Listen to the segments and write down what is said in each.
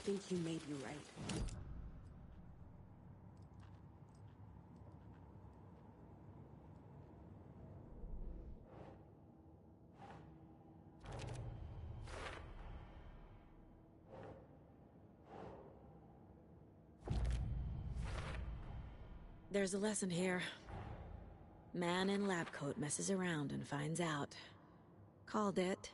think you may be right. There's a lesson here. Man in lab coat messes around and finds out. Called it.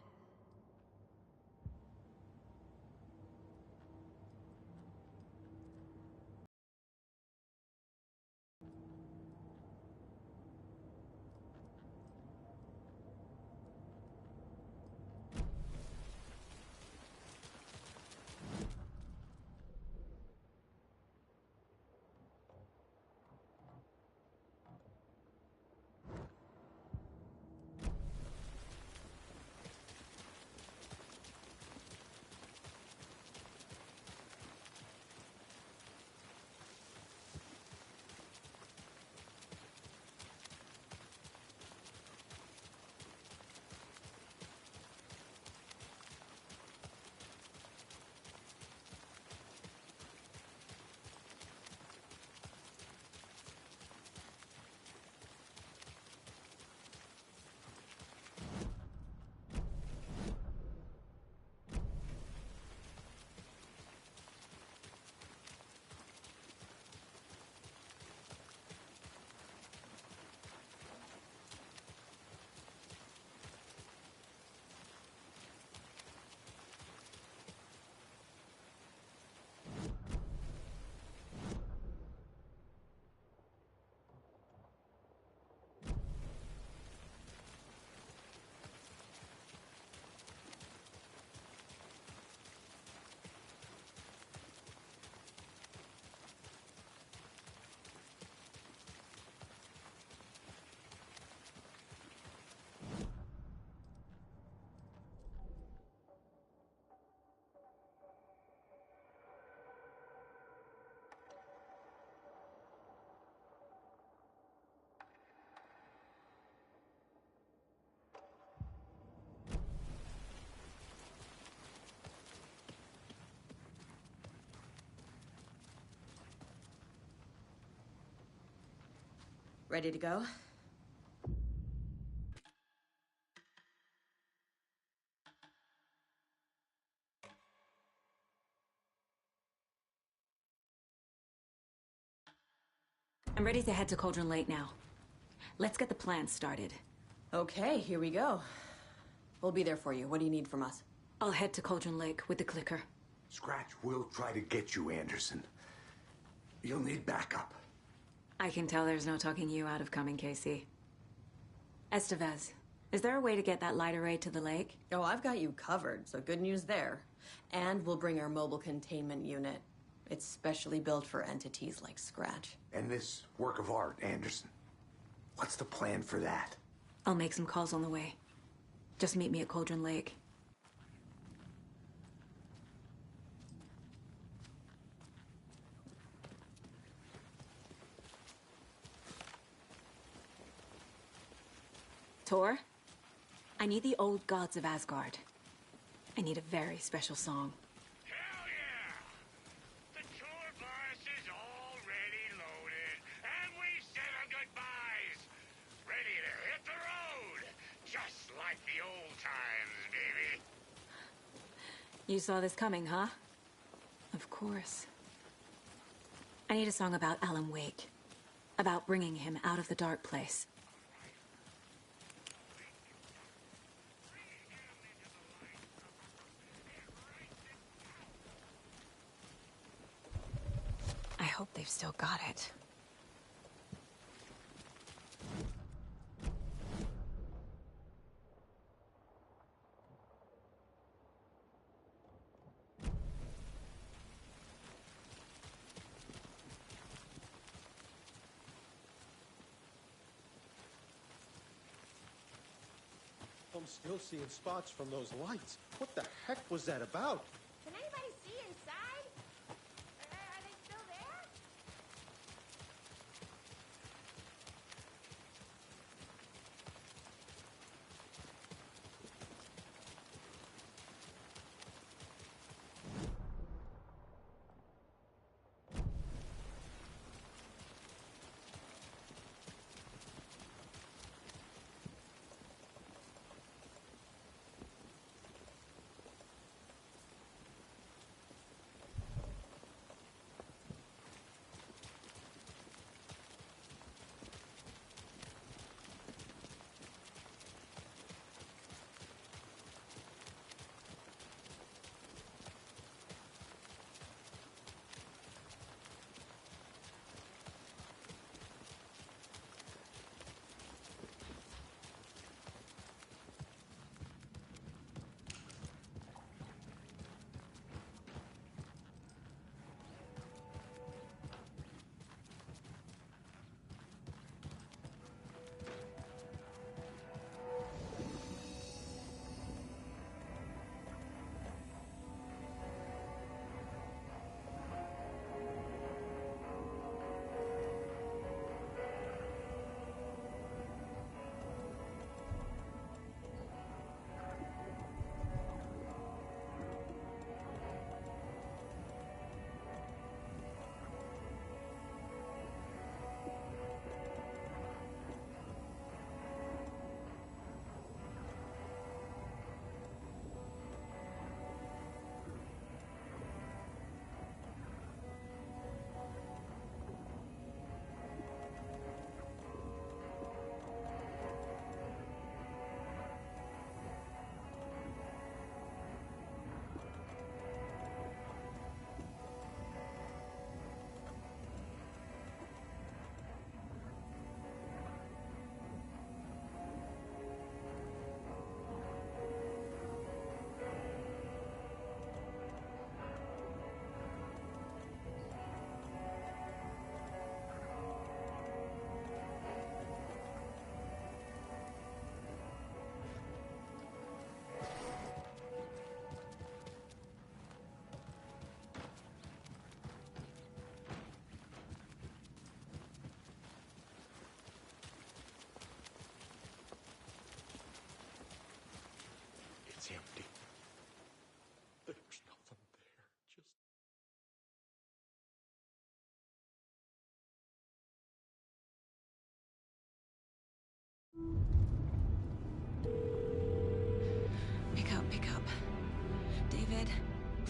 Ready to go? I'm ready to head to Cauldron Lake now. Let's get the plan started. Okay, here we go. We'll be there for you. What do you need from us? I'll head to Cauldron Lake with the clicker. Scratch will try to get you, Anderson. You'll need backup. I can tell there's no talking you out of coming, Casey. Estevez, is there a way to get that light array to the lake? Oh, I've got you covered, so good news there. And we'll bring our mobile containment unit. It's specially built for entities like Scratch. And this work of art, Anderson. What's the plan for that? I'll make some calls on the way. Just meet me at Cauldron Lake. Tor, I need the old gods of Asgard. I need a very special song. Hell yeah! The tour bus is already loaded, and we said our goodbyes. Ready to hit the road, just like the old times, baby. You saw this coming, huh? Of course. I need a song about Alan Wake. About bringing him out of the dark place. I hope they've still got it. I'm still seeing spots from those lights. What the heck was that about? Can anybody see inside? Are they still there?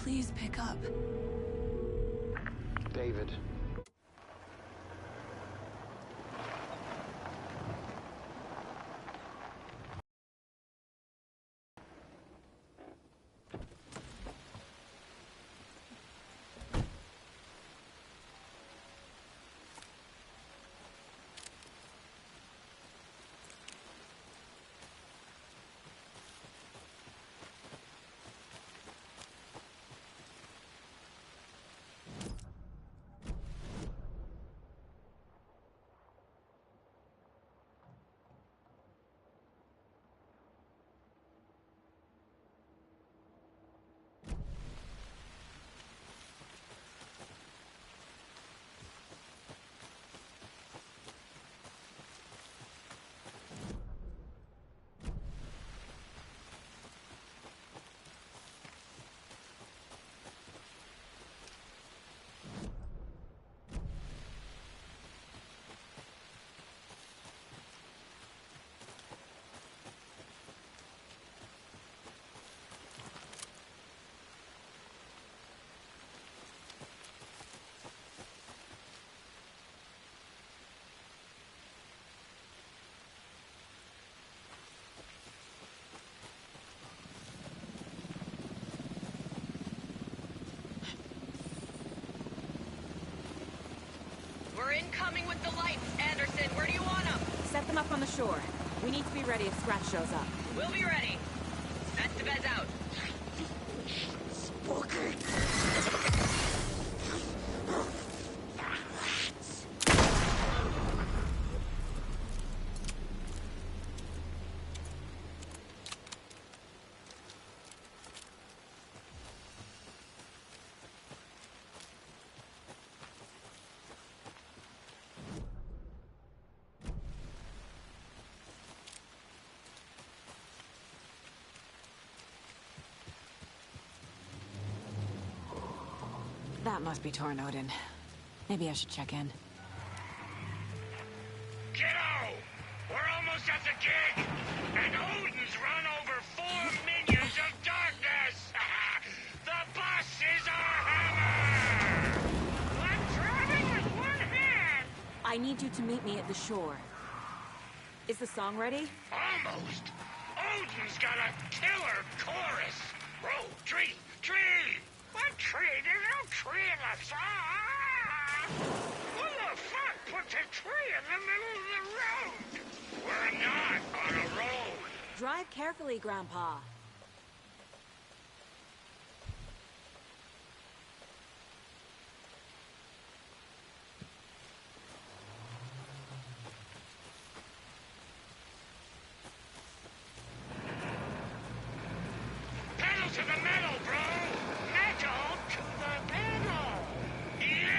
Please pick up. David. We're incoming with the lights, Anderson. Where do you want them? Set them up on the shore. We need to be ready if Scratch shows up. We'll be ready. That's the bed's out. That must be Torn Odin. Maybe I should check in. Kiddo! We're almost at the gig! And Odin's run over 4 minions of darkness! The bus is our hammer! I'm driving with one hand! I need you to meet me at the shore. Is the song ready? Almost! Odin's got a killer chorus! Row, tree, tree! What tree? There's no tree in the song! Who the fuck puts a tree in the middle of the road? We're not on a road! Drive carefully, Grandpa. Pedal to the metal, bro! Metal to the metal! Yeah!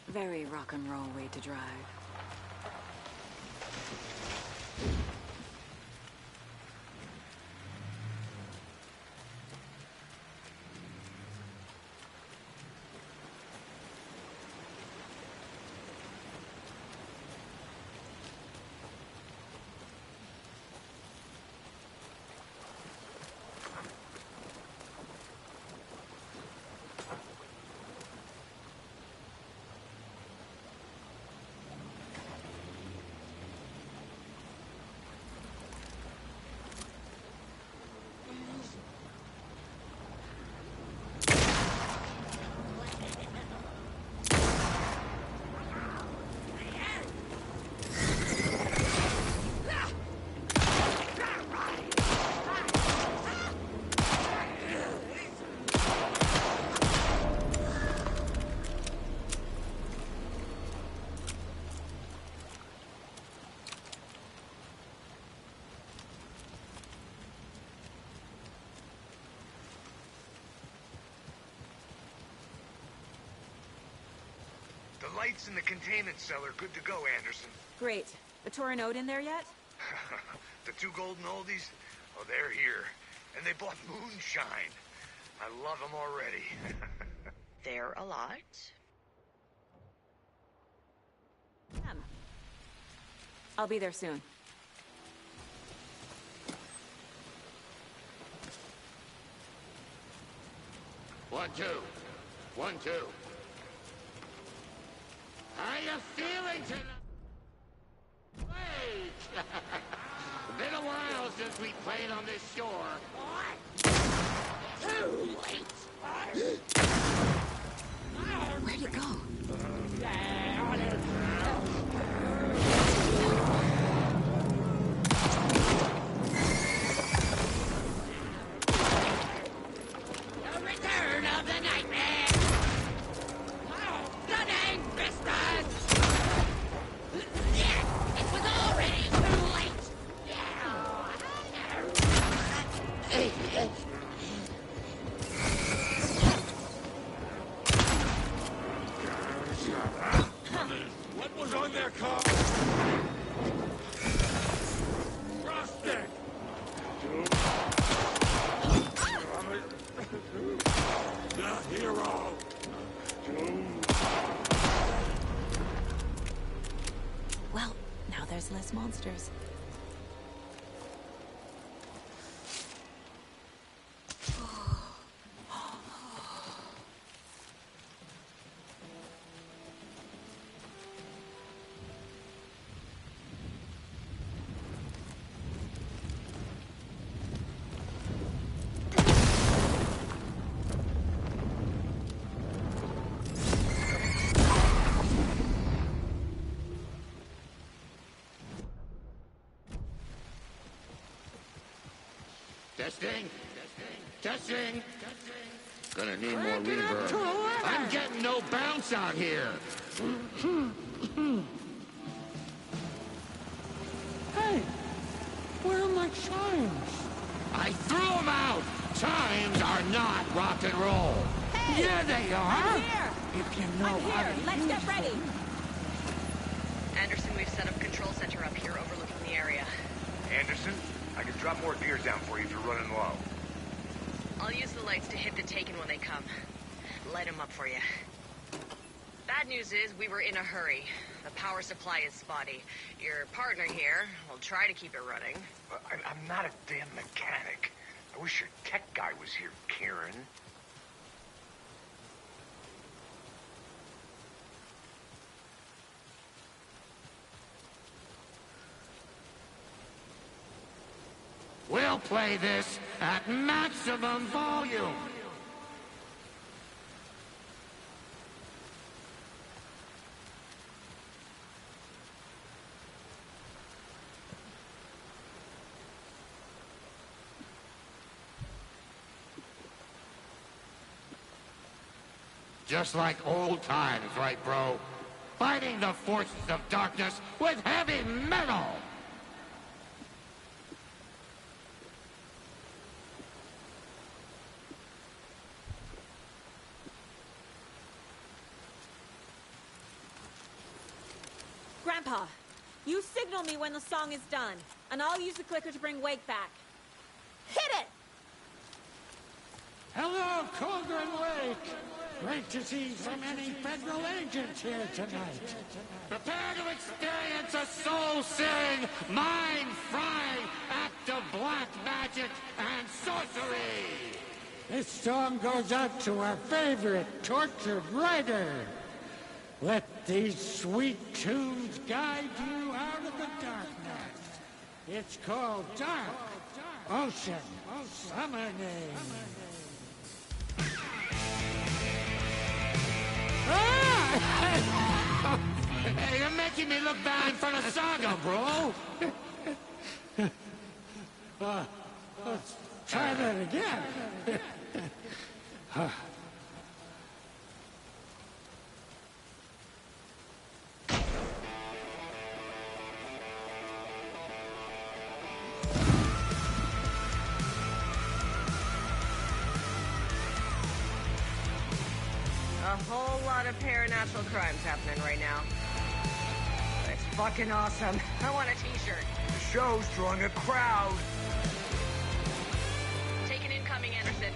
Very rock and roll way to drive. The lights in the containment cell are good to go, Anderson. Great. The Torn Odin there yet? The 2 golden oldies? Oh, they're here. And they bought moonshine. I love them already. They're a lot. I'll be there soon. One, two. 1, 2. How you feeling tonight? Wait! Been a while since we played on this shore. What? Too late! Where'd it go? The return of the nightmare! Stunning distance! Yes! It was already too late! What was on their car? Rustic! The hero! Well, now there's less monsters. Testing. Testing. Gonna need more reverb. I'm getting no bounce out here. Hey! Where are my chimes? I threw them out. Chimes are not rock and roll. Hey! Yeah, they are! I'm here! If you know I'm how here! to Let's use get ready! them. Anderson, we've set up control center up here overlooking the area. Anderson, I can drop more gears down for you if you're running low. I'll use the lights to hit the Taken when they come. Light them up for you. Bad news is we were in a hurry. The power supply is spotty. Your partner here will try to keep it running. I'm not a damn mechanic. I wish your tech guy was here, Karen. We'll play this at maximum volume. Just like old times, right, bro? Fighting the forces of darkness with heavy metal! Grandpa, you signal me when the song is done, and I'll use the clicker to bring Wake back. Hit it! Hello, Cauldron Lake! Great to see so many federal agents here tonight. Prepare to experience a soul-searing, mind-frying act of black magic and sorcery! This song goes out to our favorite tortured writer. Let these sweet tunes guide you out of the darkness. It's called Dark Ocean Summoning. Hey, you're making me look bad in front of Saga, bro! Let's try that again. A whole lot of paranatural crimes happening right now. It's fucking awesome. I want a t-shirt. The show's drawing a crowd. Taken incoming, Anderson.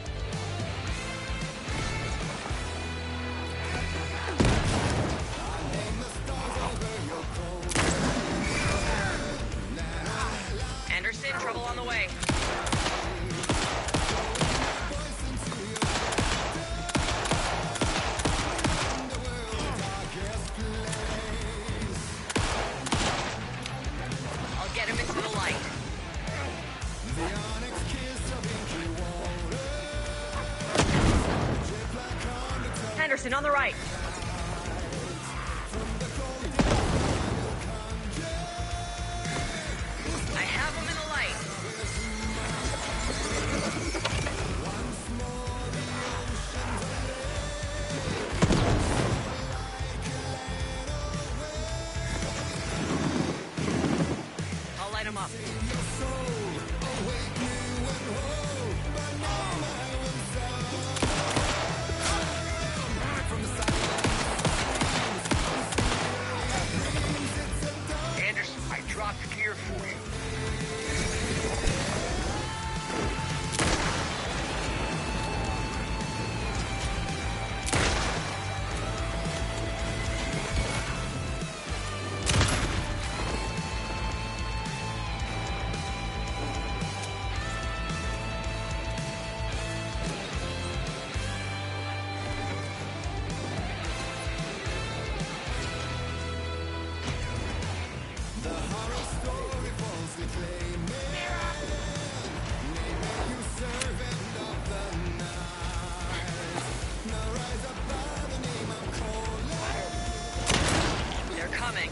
Anderson, on the right. I have him in the light. I'll light him up. Anderson, I dropped gear for you. They're coming.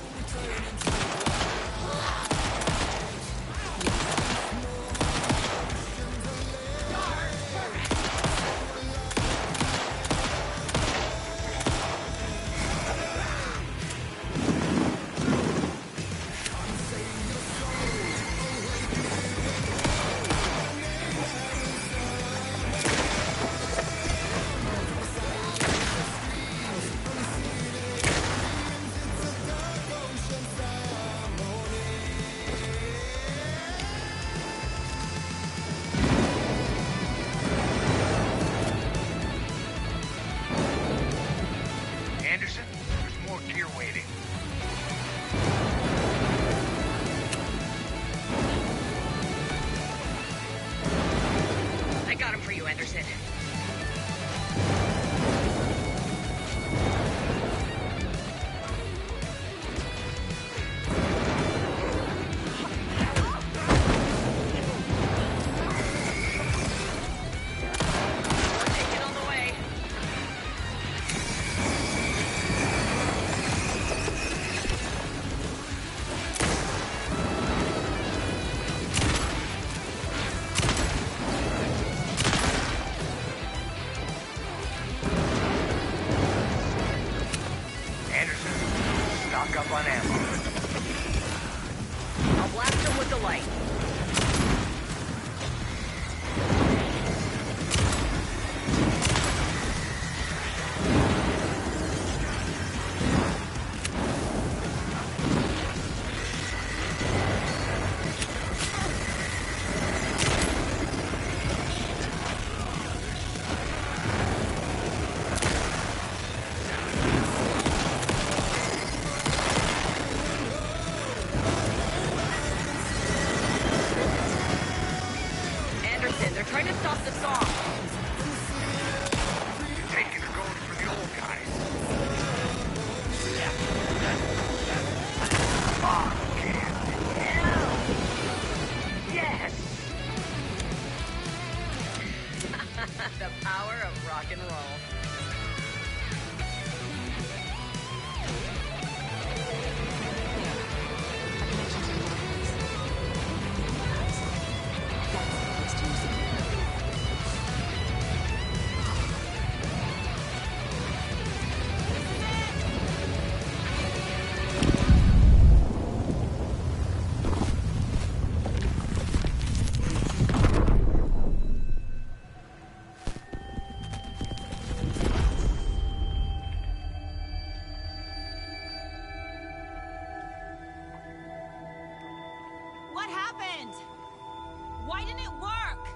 Anderson, there's more gear waiting. I got him for you, Anderson. More taken on the way. Anderson, stock up on ammo. I'll blast him with the light. Anderson, they're trying to stop the song. You're taking or going for the old guys. Fuck hell. Yes! The power of rock and roll. What happened? Why didn't it work?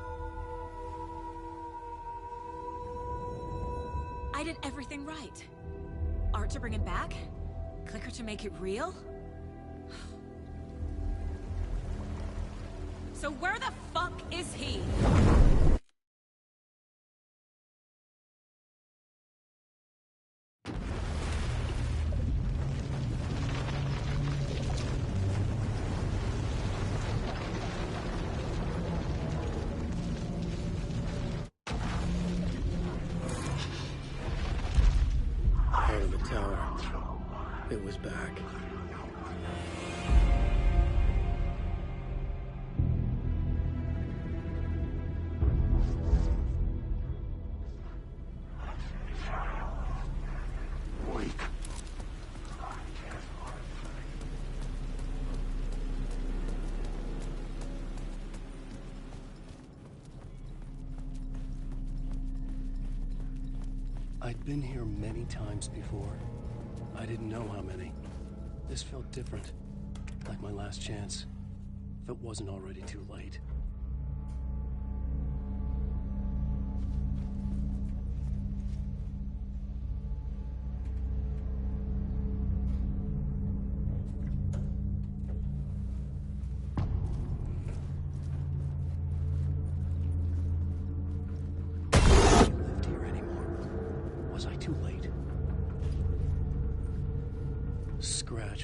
I did everything right. Art to bring him back? Clicker to make it real? So where the fuck is he? tower. It was back. I'd been here many times before. I didn't know how many. This felt different, like my last chance, if it wasn't already too late.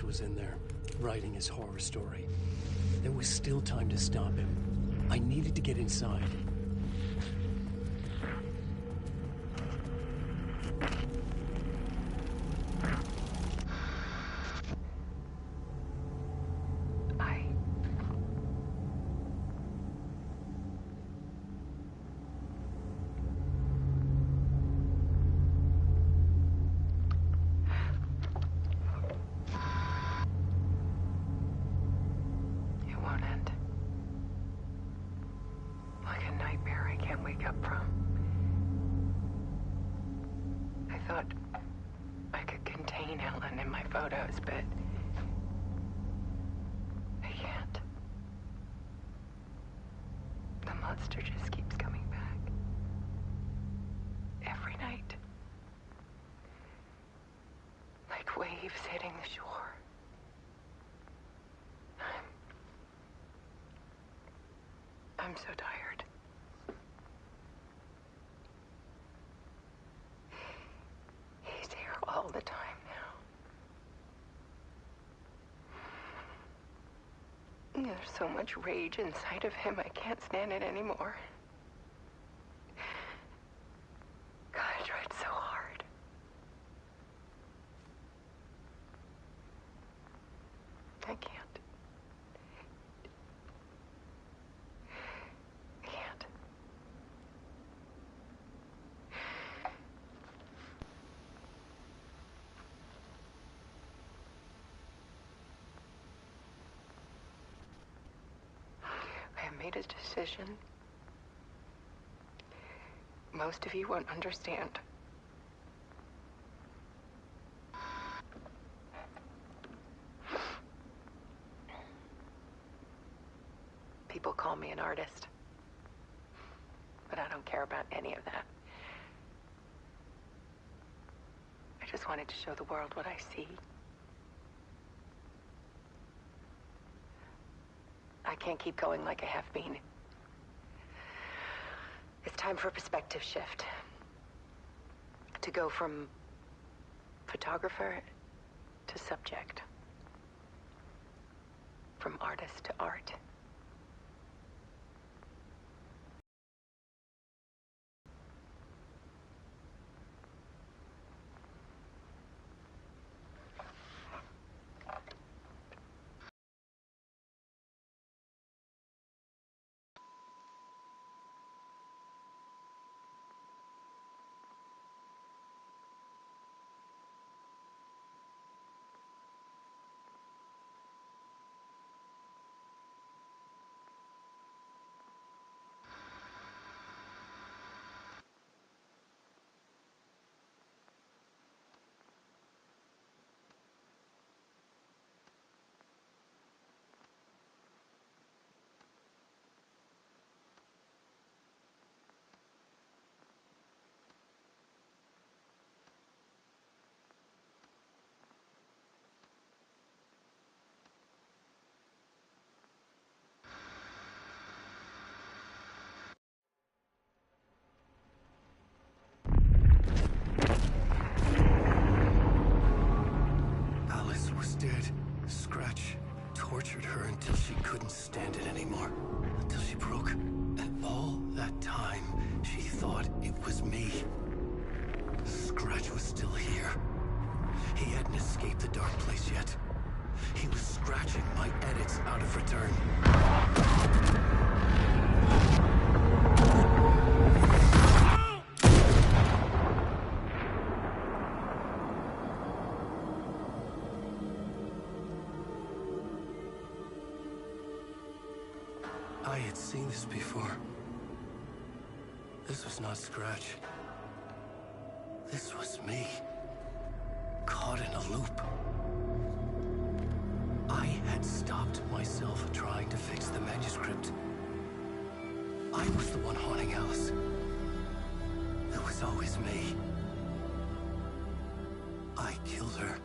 Was in there, writing his horror story. There was still time to stop him. I needed to get inside. Waves hitting the shore. I'm so tired. He's here all the time now. There's so much rage inside of him, I can't stand it anymore. God, I tried so hard. I can't. I have made a decision. Most of you won't understand. People call me an artist, but I don't care about any of that. I just wanted to show the world what I see. I can't keep going like I have been. It's time for a perspective shift. To go from photographer to subject. From artist to art. Tortured her until she couldn't stand it anymore. Until she broke. And all that time, she thought it was me. Scratch was still here. escaped the dark place yet. He was scratching my edits out of return. I had seen this before. This was not Scratch. This was me. Caught in a loop. I had stopped myself trying to fix the manuscript. I was the one haunting Alice. It was always me. I killed her.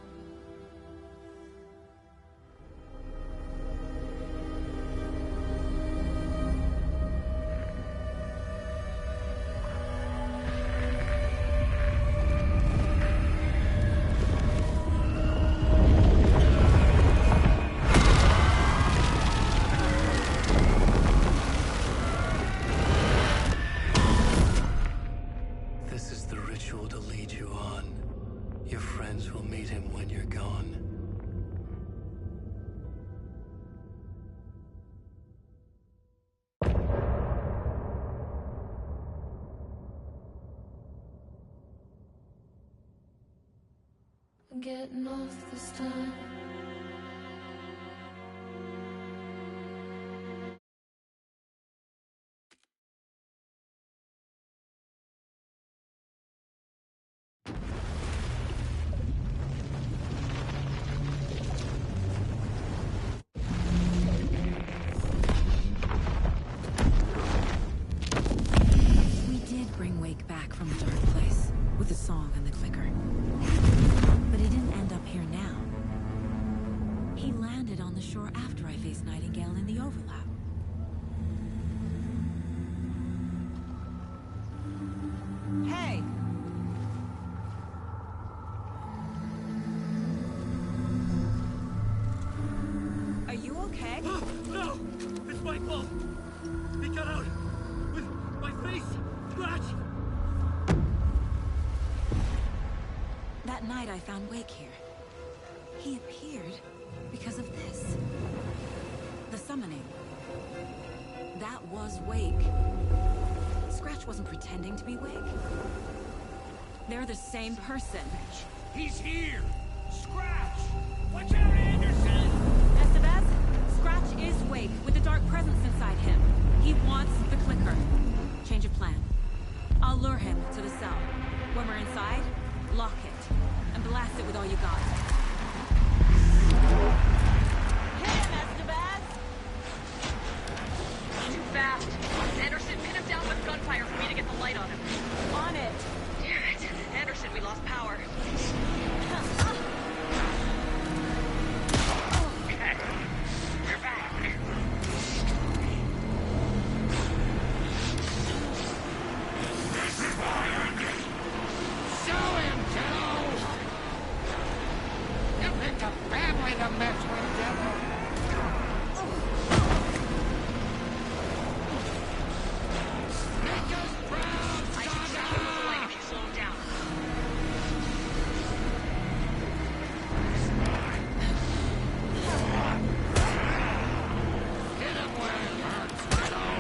Getting off this time. We did bring Wake back from the dark place with the song and the clicker. But he didn't end up here now. He landed on the shore after I faced Nightingale in the overlap. Hey! Are you okay? No! It's my fault! He got out with my face scratch! That night I found Wake here. He appeared because of this. The summoning. That was Wake. Scratch wasn't pretending to be Wake. They're the same person. He's here! Scratch! Watch out, Anderson! Estevez, Scratch is Wake with the dark presence inside him. He wants the clicker. Change of plan. I'll lure him to the cell. When we're inside, lock it. And blast it with all you got. Hit him, Estevez! Too fast. Anderson, pin him down with gunfire for me to get the light on him. On it. Damn it. Anderson, we lost power. Okay. We're back. Show him, Joe! You picked a family to mess with, devil. Make us proud, I can check him with the light if you slow him down. Hit him where it hurts, Joe.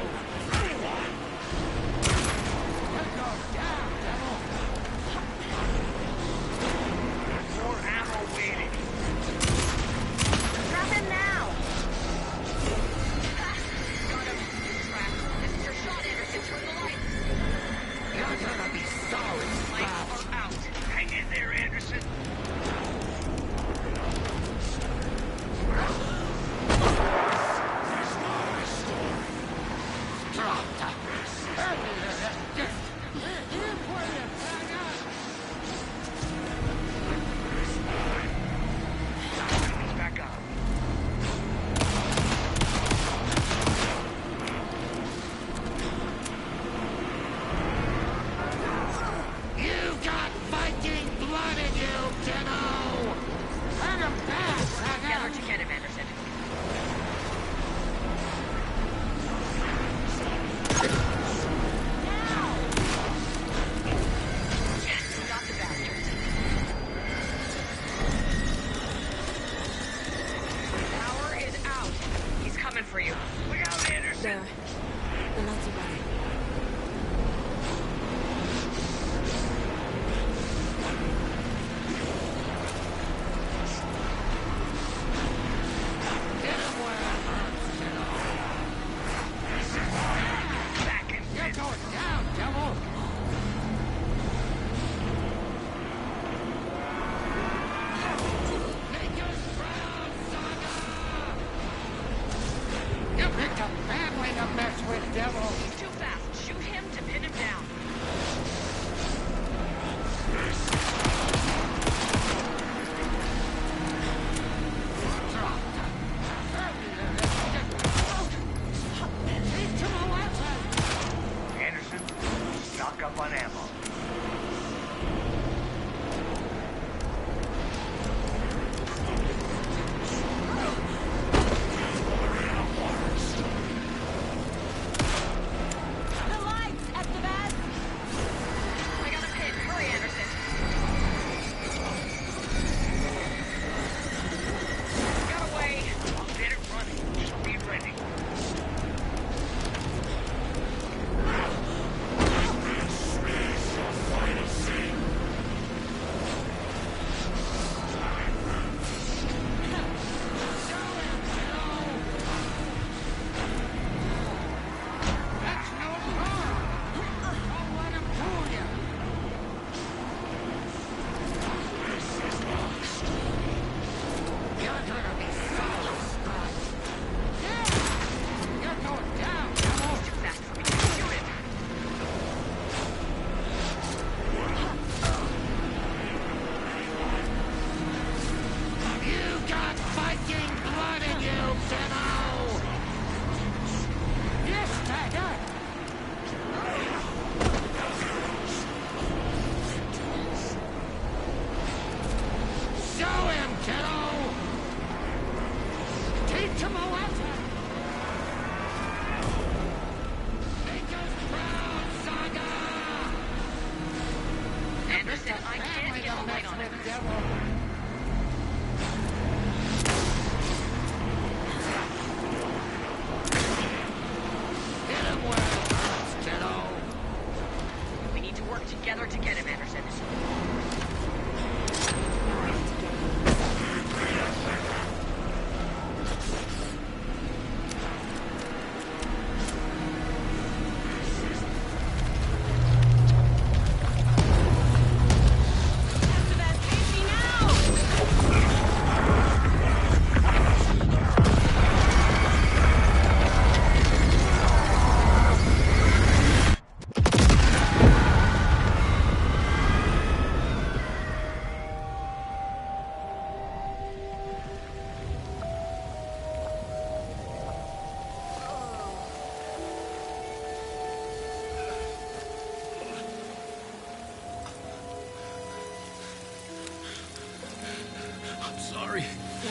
Let go down, devil. More ammo waiting. There. The lights are ready.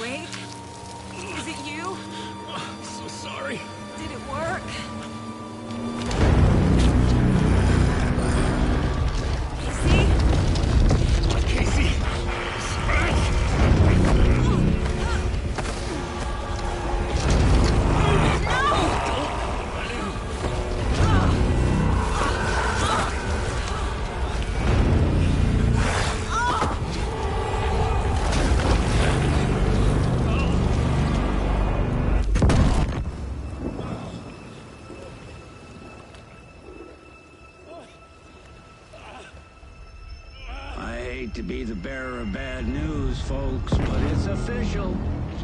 Wait. Is it you? I'm so sorry. Did it work? Casey? To be the bearer of bad news, folks, but it's official.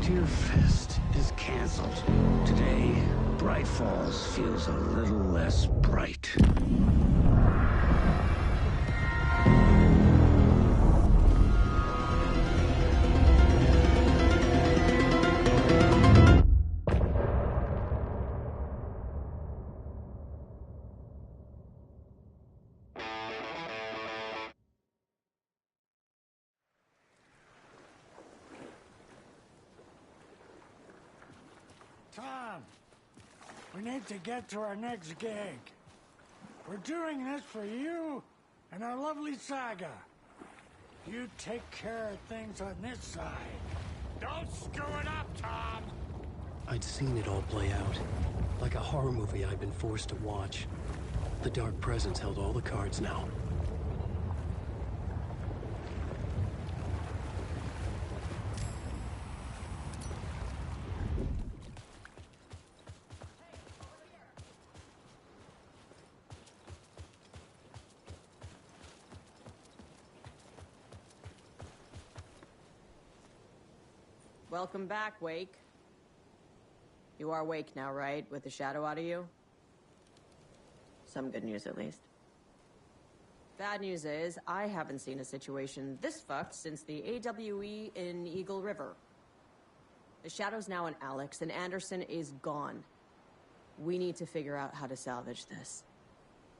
Tear Fest is canceled. Today, Bright Falls feels a little less bright. Tom, we need to get to our next gig. We're doing this for you and our lovely saga. You take care of things on this side. Don't screw it up, Tom! I'd seen it all play out. Like a horror movie I'd been forced to watch. The dark presence held all the cards now. Welcome back, Wake. You are Wake now, right? With the shadow out of you? Some good news, at least. Bad news is, I haven't seen a situation this fucked since the AWE in Eagle River. The shadow's now in Alex, and Anderson is gone. We need to figure out how to salvage this.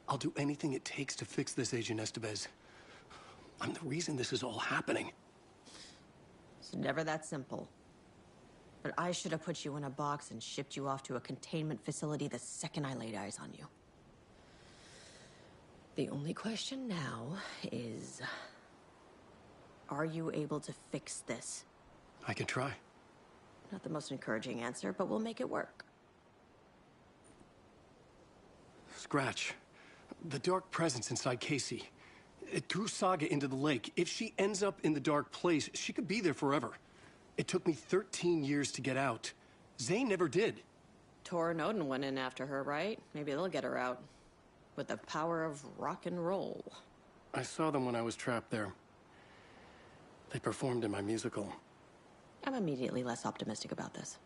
I'll do anything it takes to fix this, Agent Estevez. I'm the reason this is all happening. It's never that simple. But I should have put you in a box and shipped you off to a containment facility the second I laid eyes on you. The only question now is, are you able to fix this? I can try. Not the most encouraging answer, but we'll make it work. Scratch. The dark presence inside Casey. It threw Saga into the lake. If she ends up in the dark place, she could be there forever. It took me 13 years to get out. Zane never did. Tor and Odin went in after her, right? Maybe they'll get her out. With the power of rock and roll. I saw them when I was trapped there. They performed in my musical. I'm immediately less optimistic about this.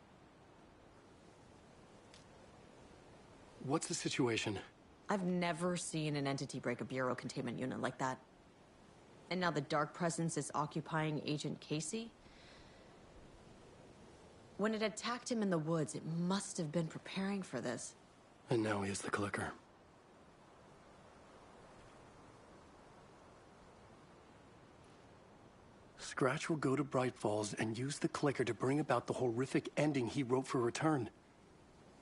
What's the situation? I've never seen an entity break a bureau containment unit like that. And now the dark presence is occupying Agent Casey? When it attacked him in the woods, it must have been preparing for this. And now he has the clicker. Scratch will go to Bright Falls and use the clicker to bring about the horrific ending he wrote for Return.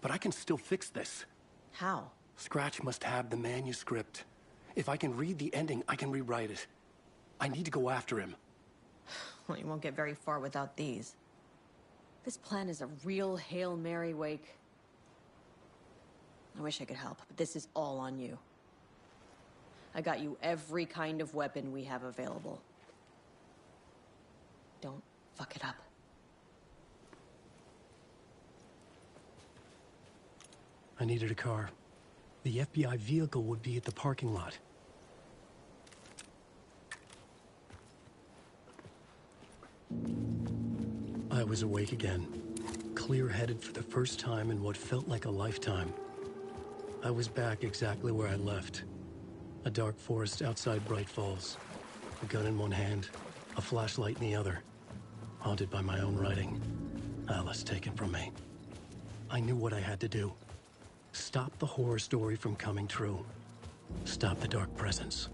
But I can still fix this. How? Scratch must have the manuscript. If I can read the ending, I can rewrite it. I need to go after him. Well, you won't get very far without these. This plan is a real Hail Mary, Wake. I wish I could help, but this is all on you. I got you every kind of weapon we have available. Don't fuck it up. I needed a car. The FBI vehicle would be at the parking lot. I was awake again, clear-headed for the first time in what felt like a lifetime. I was back exactly where I left. A dark forest outside Bright Falls. A gun in one hand, a flashlight in the other. Haunted by my own writing. Alice taken from me. I knew what I had to do. Stop the horror story from coming true. Stop the dark presence.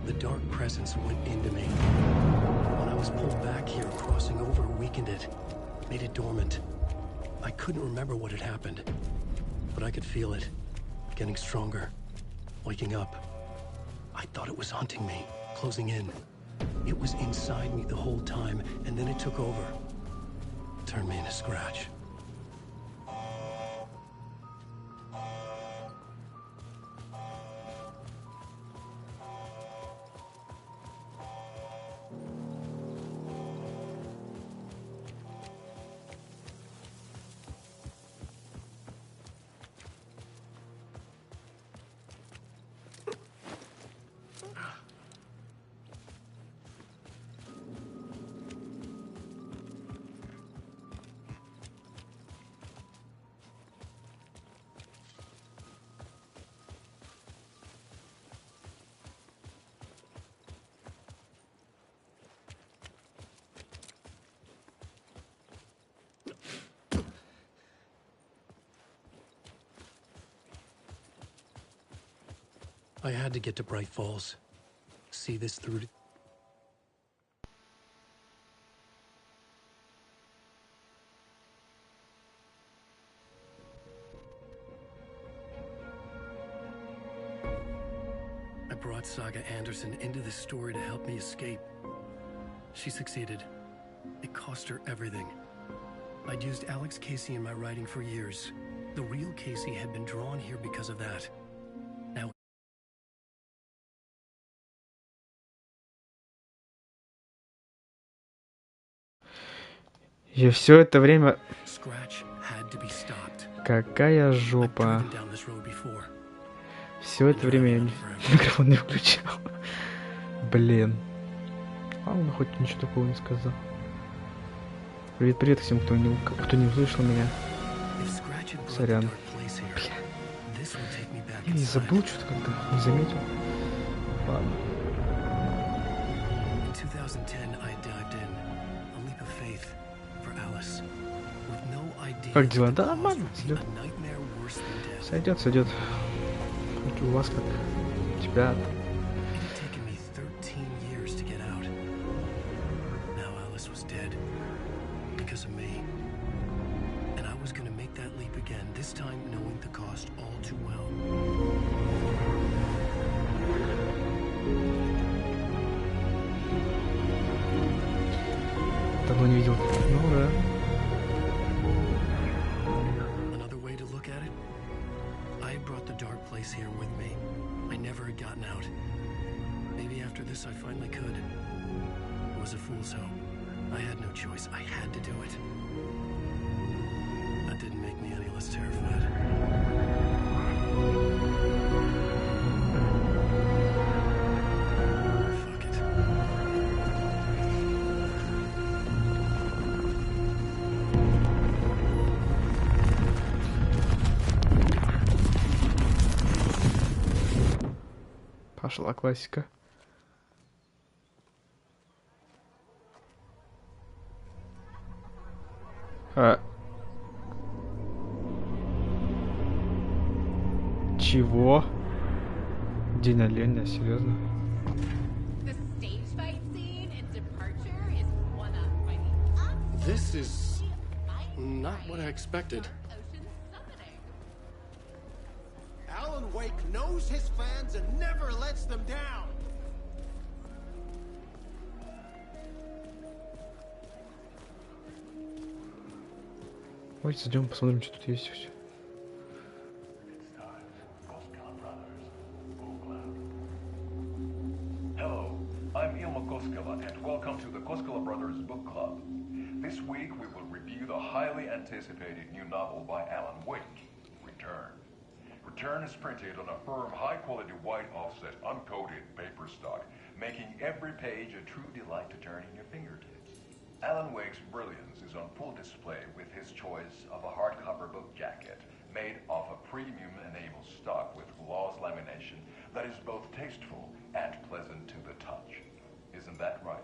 The dark presence went into me. When I was pulled back here, crossing over weakened it, made it dormant. I couldn't remember what had happened, but I could feel it, getting stronger, waking up. I thought it was hunting me, closing in. It was inside me the whole time, and then it took over. Turned me into Scratch. I had to get to Bright Falls. See this through to... I brought Saga Anderson into this story to help me escape. She succeeded. It cost her everything. I'd used Alex Casey in my writing for years. The real Casey had been drawn here because of that. Now... И все это время... Какая жопа. Все это время я микрофон не включал. Блин. Ладно, хоть ничего такого не сказал. Привет всем, кто не услышал меня. Сорян. Бля. Я не забыл что-то как-то, не заметил. Ладно. Как дела? Да, нормально, сойдет. Сойдет. У вас как? У тебя? Давно не видел. Ну да. Here with me. I never had gotten out. Maybe after this I finally could. It was a fool's hope. I had no choice. I had to do it. That didn't make me any less terrified. Fuck it. Пошла классика. Чего? День оленя, серьезно? The stage fight scene in Departure is one up my This is not what I expected. Alan Wake knows his fans and never lets them down. Давайте зайдем, посмотрим, что тут есть. Hello, I'm Ilmo Koskela, and welcome to the Koskela Brothers Book Club. This week we will review the highly anticipated new novel by Alan Wake, Return. Return is printed on a firm, high-quality white offset, uncoated paper stock, making every page a true delight to turn in your fingertips. Alan Wake's brilliance is on full display with his choice of a hardcover book jacket made of a premium-enabled stock with gloss lamination that is both tasteful and pleasant to the touch. Isn't that right?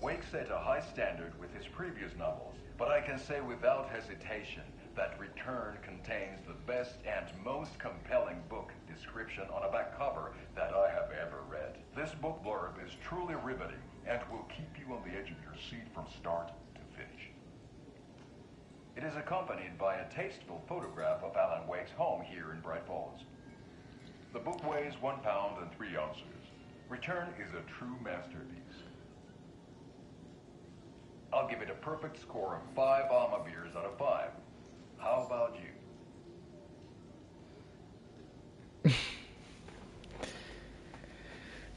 Wake set a high standard with his previous novels, but I can say without hesitation that Return contains the best and most compelling book description on a back cover that I have ever read. This book blurb is truly riveting and will keep you on the edge of your seat from start to finish. It is accompanied by a tasteful photograph of Alan Wake's home here in Bright Falls. The book weighs 1 pound and 3 ounces. Return is a true masterpiece. I'll give it a perfect score of 5 Alma beers out of 5. How about you?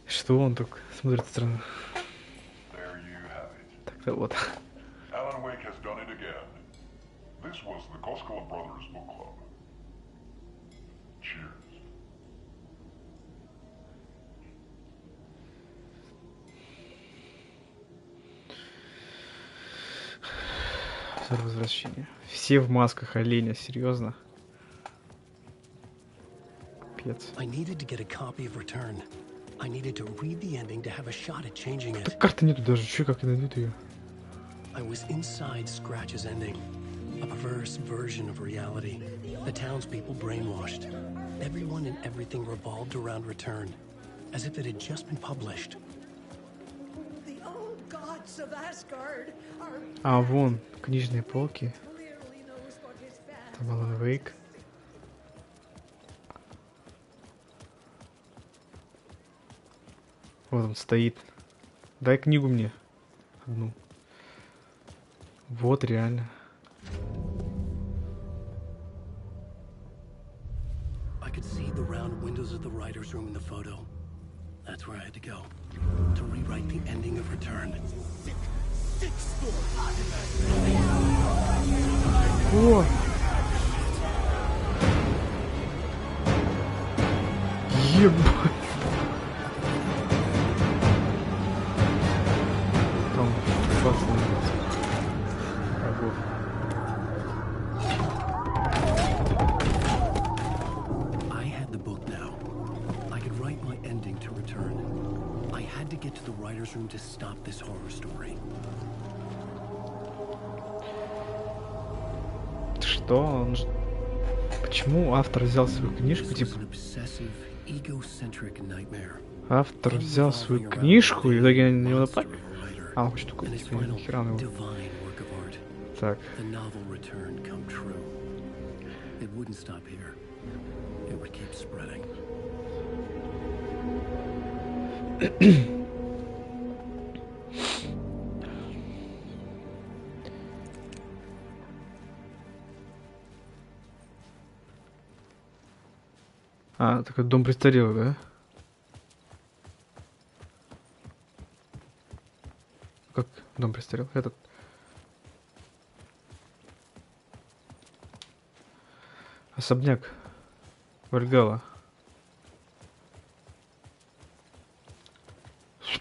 Что он так смотрит странно? There you have it. Так-то вот. Alan Wake has done it again. This was the Koskela Brothers Book Club. Cheers. Возвращение. Все в масках оленя, серьезно? Пец. I needed to get a copy of Return. I needed to read the ending to have a shot at changing it. Так карты нету даже, че как найдут ее? I was inside Scratch's ending. A perverse version of reality. The townspeople brainwashed. Everyone and everything revolved around Return. As if it had just been published. The old gods of Asgard are... А, вон, книжные полки. Там Alan Wake. Вот он стоит. Дай книгу мне. Одну. Вот реально. I could see the round windows of the writer's room in the photo. That's where I had to go. To rewrite the ending of Return. О! Ебать! Там врагов. I had the book now. I could write my ending to Return. I had to get to the writer's room to stop this horror story. Что? Он... Почему автор взял свою книжку, типа... Автор взял свою книжку, и в итоге на него напали? А, он хочет такой, типа, нихера на его... Так. А, такой дом престарелых, да? Как дом престарелых? Этот. Особняк. Вальгала.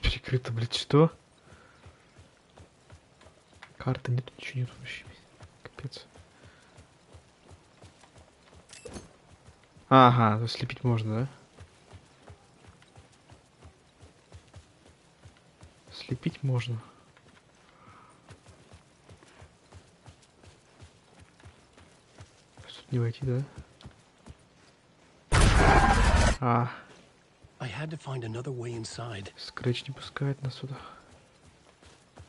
Перекрыто, блядь, что? Карты нет, ничего нет вообще. Капец. Ага, то слепить можно, да? Слепить можно. Тут не войти, да? А. I had to find another way inside. Скрэч не пускает нас сюда.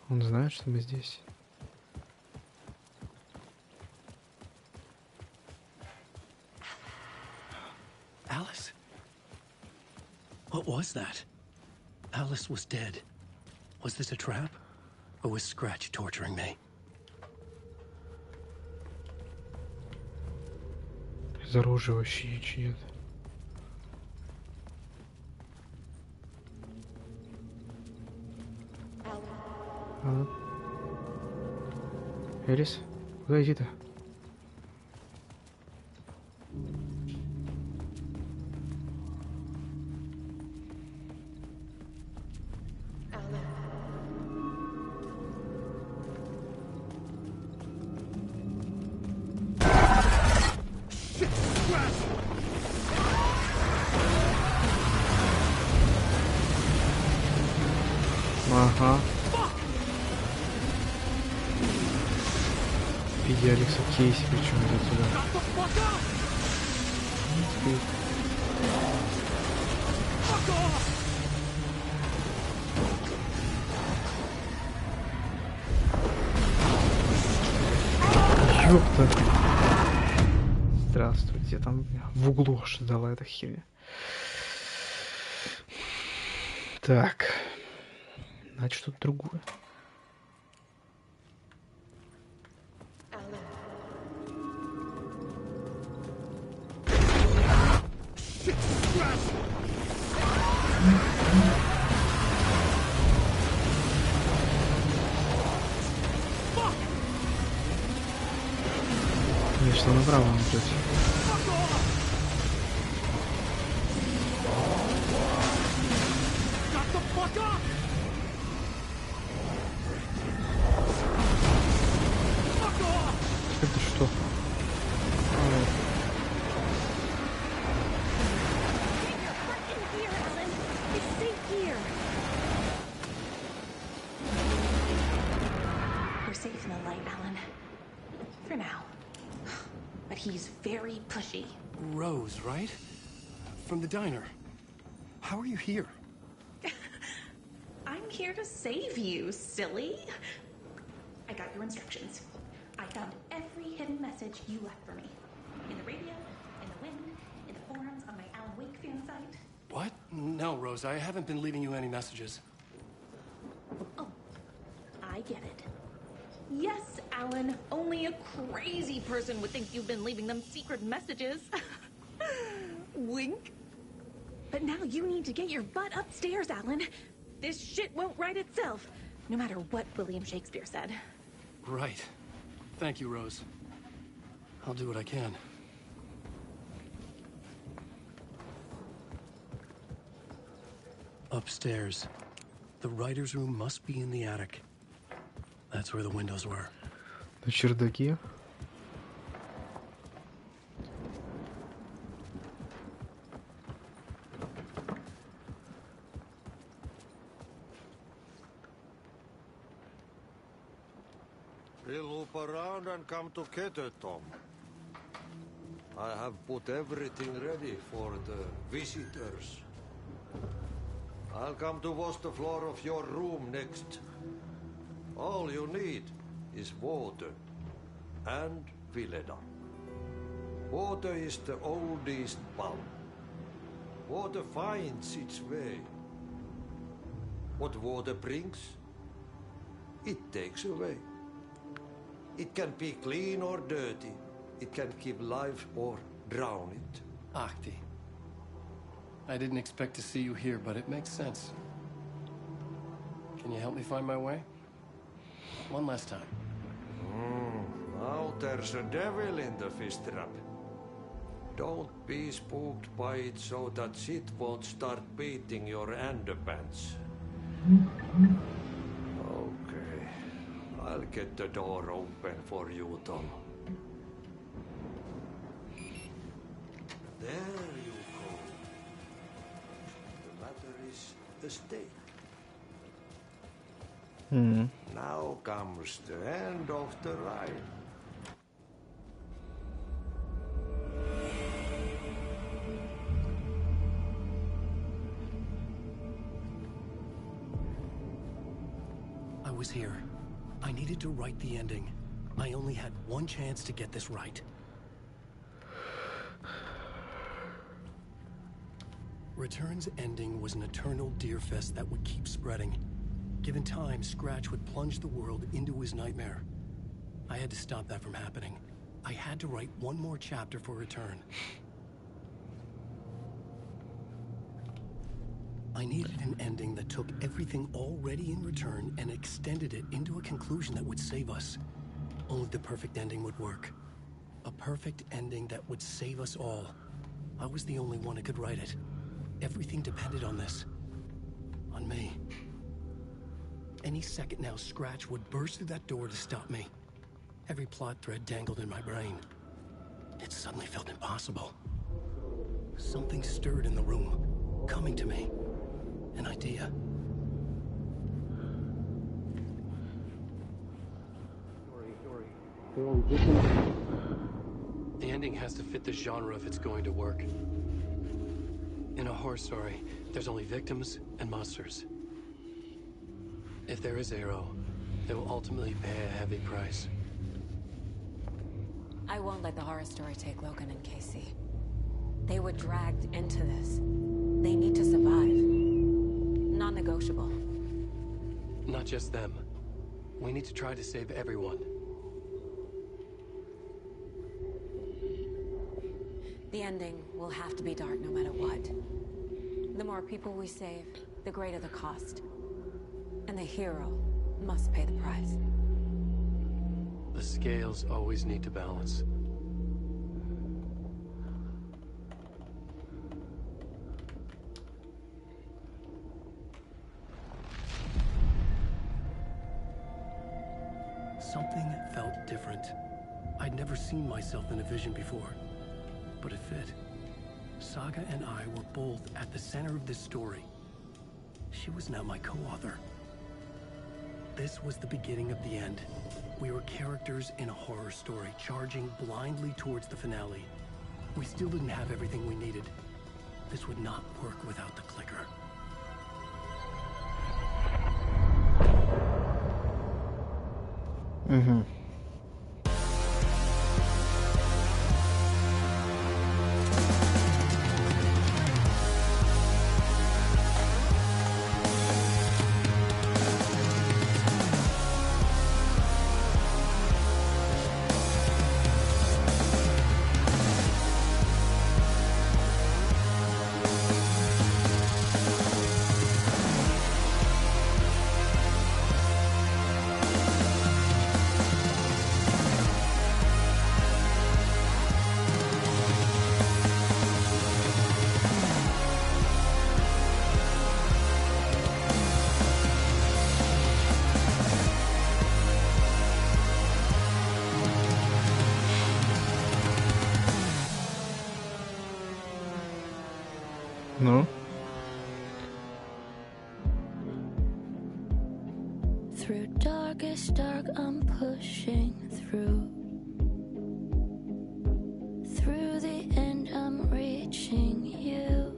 Он знает, что мы здесь. Alice? What was that? Alice was dead. Was this a trap? Or was Scratch torturing me? Из оружия вообще ничего нет. Элис, куда иди-то? Ага. В виде Алекса Кейси, причем идет сюда. Ёпта. Здравствуйте, там в углу ожидала эта херня. Так. Значит, что-то другое. Конечно, направо не идет. Это что? We're safe in the light, Alan. For now. But he's very pushy. Rose, right? From the diner. How are you here? I'm here to save you, silly. I got your instructions. I found every hidden message you left for me. In the radio, in the wind, in the forums on my Alan Wake fan site. What? No, Rose, I haven't been leaving you any messages. Oh, I get it. Yes, Alan, only a crazy person would think you've been leaving them secret messages. Wink. But now you need to get your butt upstairs, Alan. This shit won't right itself, no matter what William Shakespeare said. Right. Thank you, Rose. I'll do what I can. Upstairs. The writer's room must be in the attic. That's where the windows were. На чердаке. We'll loop around and come together, Tom. I have put everything ready for the visitors. I'll come to wash the floor of your room next. All you need is water and Vileda. Water is the oldest bulb. Water finds its way. What water brings, it takes away. It can be clean or dirty. It can keep life or drown it. Ahti. I didn't expect to see you here, but it makes sense. Can you help me find my way? One last time. Now there's a devil in the fish trap. Don't be spooked by it so that shit won't start beating your underpants. Okay. I'll get the door open for you, Tom. There you go. The matter is a stake. Now comes the end of the ride. I was here. I needed to write the ending. I only had one chance to get this right. Return's ending was an eternal deerfest that would keep spreading. Given time, Scratch would plunge the world into his nightmare. I had to stop that from happening. I had to write one more chapter for Return. I needed an ending that took everything already in Return and extended it into a conclusion that would save us. Only the perfect ending would work. A perfect ending that would save us all. I was the only one who could write it. Everything depended on this. On me. Any second now, Scratch would burst through that door to stop me. Every plot thread dangled in my brain. It suddenly felt impossible. Something stirred in the room, coming to me. An idea. The ending has to fit the genre if it's going to work. In a horror story, there's only victims and monsters. If there is Arrow, they will ultimately pay a heavy price. I won't let the horror story take Logan and Casey. They were dragged into this. They need to survive. Non-negotiable. Not just them. We need to try to save everyone. The ending will have to be dark no matter what. The more people we save, the greater the cost. And the hero must pay the price. The scales always need to balance. Something felt different. I'd never seen myself in a vision before, but it fit. Saga and I were both at the center of this story. She was now my co-author. This was the beginning of the end. We were characters in a horror story, charging blindly towards the finale. We still didn't have everything we needed. This would not work without the clicker. Mm-hmm. No. Through darkest dark, I'm pushing through. Through the end, I'm reaching you.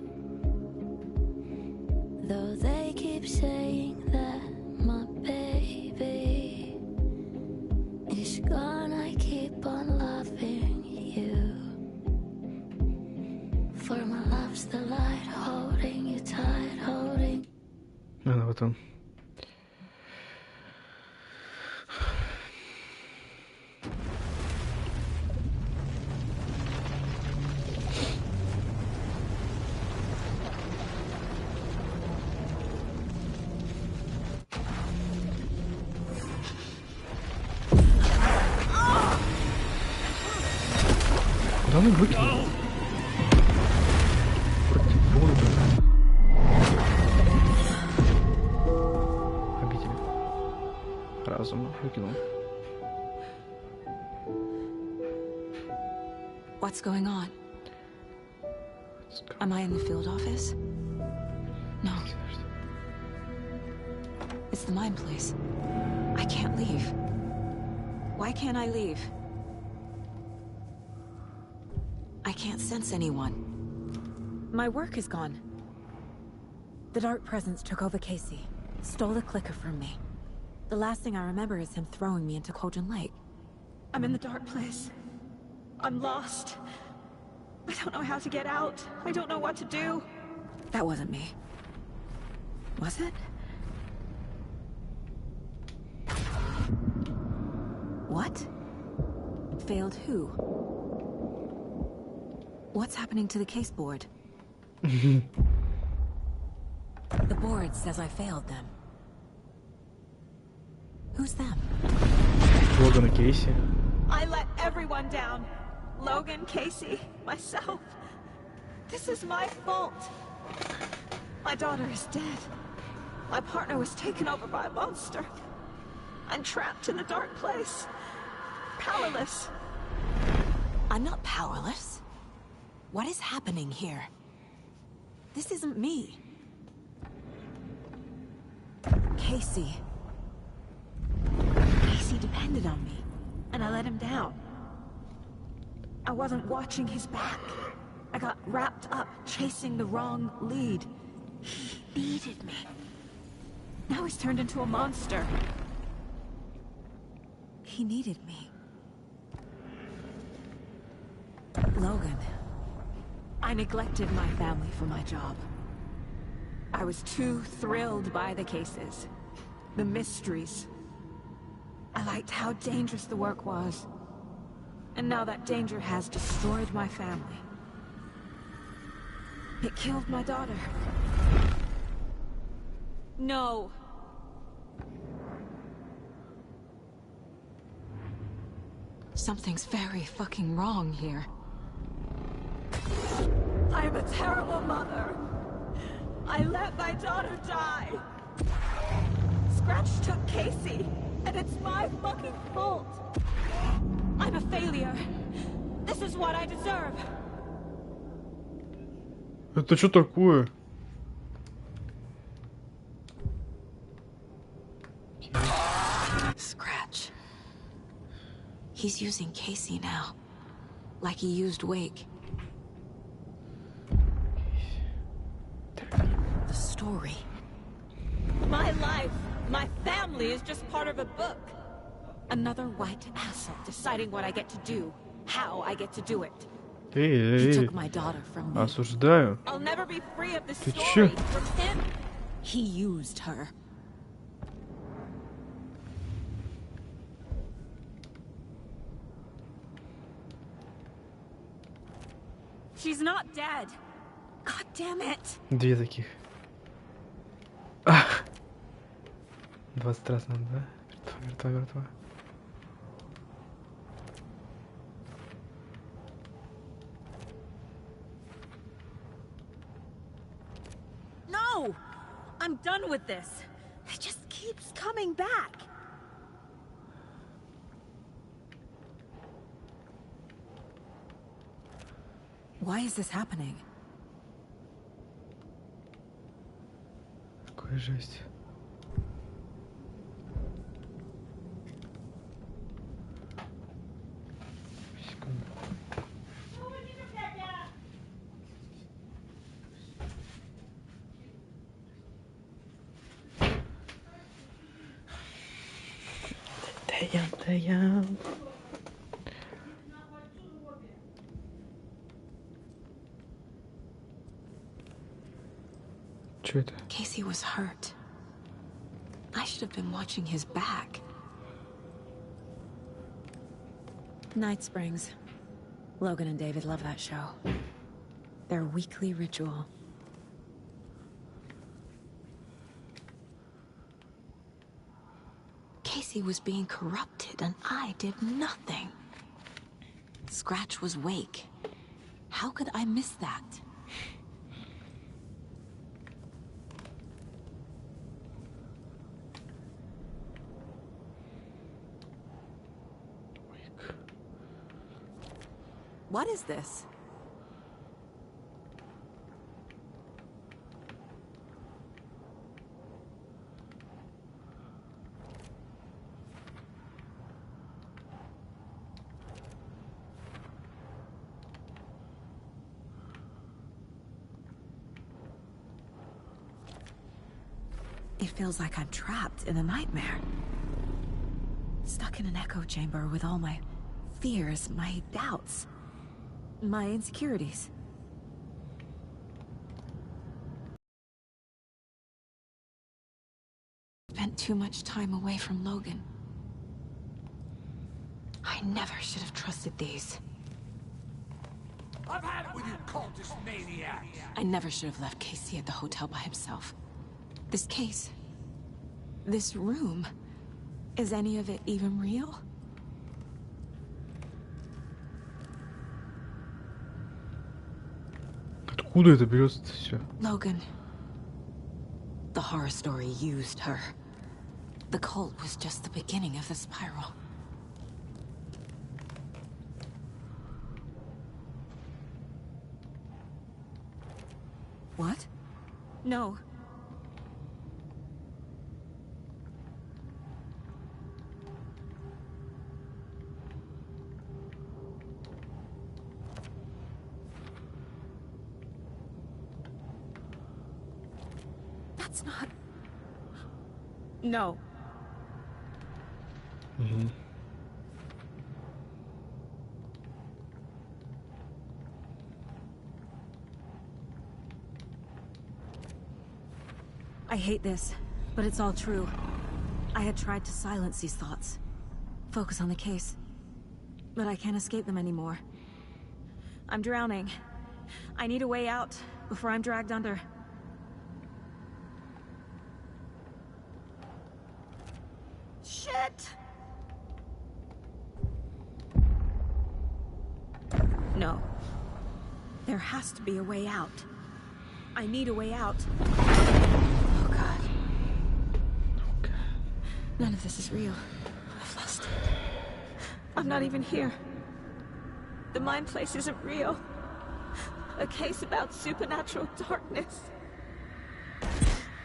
Though they keep saying that my baby is gone, I keep on loving you. For my love's the light, holding you tight, holding. Ну, вот он. Да ну выкинул. Против Бога. Обитель разума выкинул. What's going on? Am I in the field office? No. It's the mine place. I can't leave. Why can't I leave? I can't sense anyone. My work is gone. The Dark Presence took over Casey, stole the clicker from me. The last thing I remember is him throwing me into Cauldron Lake. I'm in the dark place. I'm lost. I don't know how to get out. I don't know what to do. That wasn't me. Was it? What? Failed who? What's happening to the case board? The board says I failed them. Who's them? Logan and Casey. I let everyone down. Logan, Casey, myself. This is my fault. My daughter is dead. My partner was taken over by a monster. I'm trapped in the dark place. Powerless. I'm not powerless. What is happening here? This isn't me. Casey. Casey depended on me, and I let him down. I wasn't watching his back. I got wrapped up chasing the wrong lead. He needed me. Now he's turned into a monster. He needed me. Logan. I neglected my family for my job. I was too thrilled by the cases, the mysteries. I liked how dangerous the work was. And now that danger has destroyed my family. It killed my daughter. No. Something's very fucking wrong here. I am a terrible mother. I let my daughter die. Scratch took Casey, and it's my fucking fault. I'm a failure. This is what I deserve. Это что такое? Scratch. He's using Casey now. Like he used Wake. The story. My life, my family is just part of a book. Another white asshole deciding what I get to do, how I get to do it. He took my daughter from me. Осуждаю. I'll never be free of this Ты story чё? from him. He used her. She's not dead. God damn it. Две таких. 20 раз надо, да? Мертва, мертва. No! I'm done with this. It just keeps coming back. Why is this happening? Какая жесть. Секунду. Damn. Что это? Casey was hurt. I should have been watching his back. Night Springs. Logan and David love that show. Their weekly ritual. Casey was being corrupted and I did nothing. Scratch was Wake. How could I miss that? What is this? It feels like I'm trapped in a nightmare. stuck in an echo chamber with all my fears, my doubts, my insecurities. Spent too much time away from Logan. I never should have trusted these. I've had it with you cultist maniacs! I never should have left Casey at the hotel by himself. This case, this room, is any of it even real? Откуда это берется все? Logan. The horror story used her. The cult was just the beginning of the spiral. What? No. That's not... No. Mm-hmm. I hate this, but it's all true. I had tried to silence these thoughts. Focus on the case. But I can't escape them anymore. I'm drowning. I need a way out before I'm dragged under. Shit! No. There has to be a way out. I need a way out. Oh, God. Okay. None of this is real. I've lost it. I'm not even here. The mind place isn't real. A case about supernatural darkness.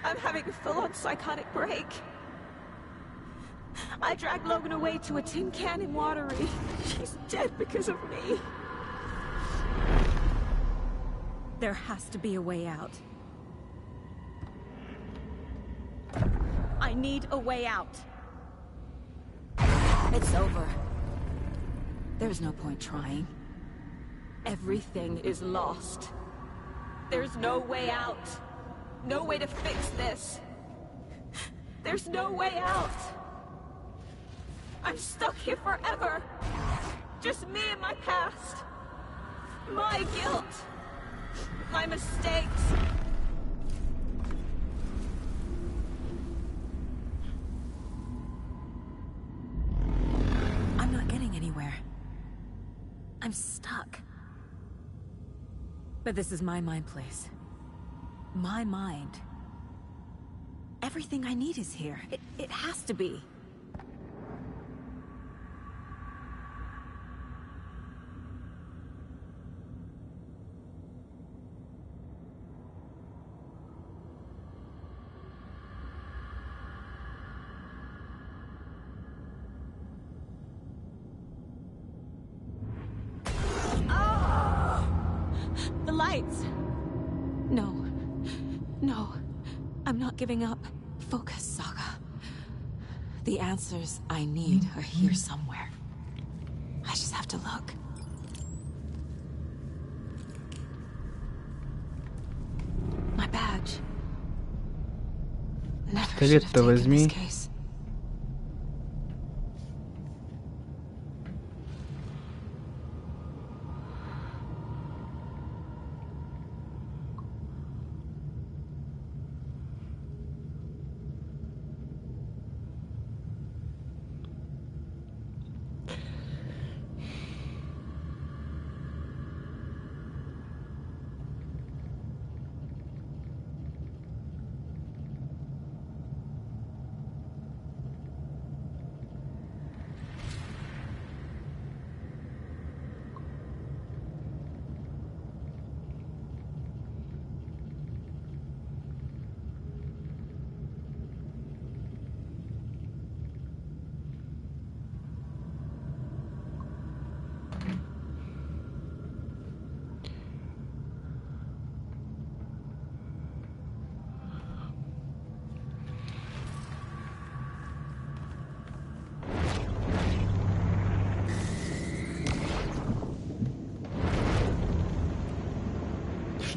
I'm having a full-on psychotic break. I dragged Logan away to a tin can in Watery. She's dead because of me. There has to be a way out. I need a way out. It's over. There's no point trying. Everything is lost. There's no way out. No way to fix this. There's no way out. I'm stuck here forever. Just me and my past. My guilt. My mistakes. I'm not getting anywhere. I'm stuck. But this is my mind place. My mind. Everything I need is here. It has to be. I'm not giving up. Focus, Saga. The answers I need are here somewhere. I just have to look. My badge. Never should have taken this case.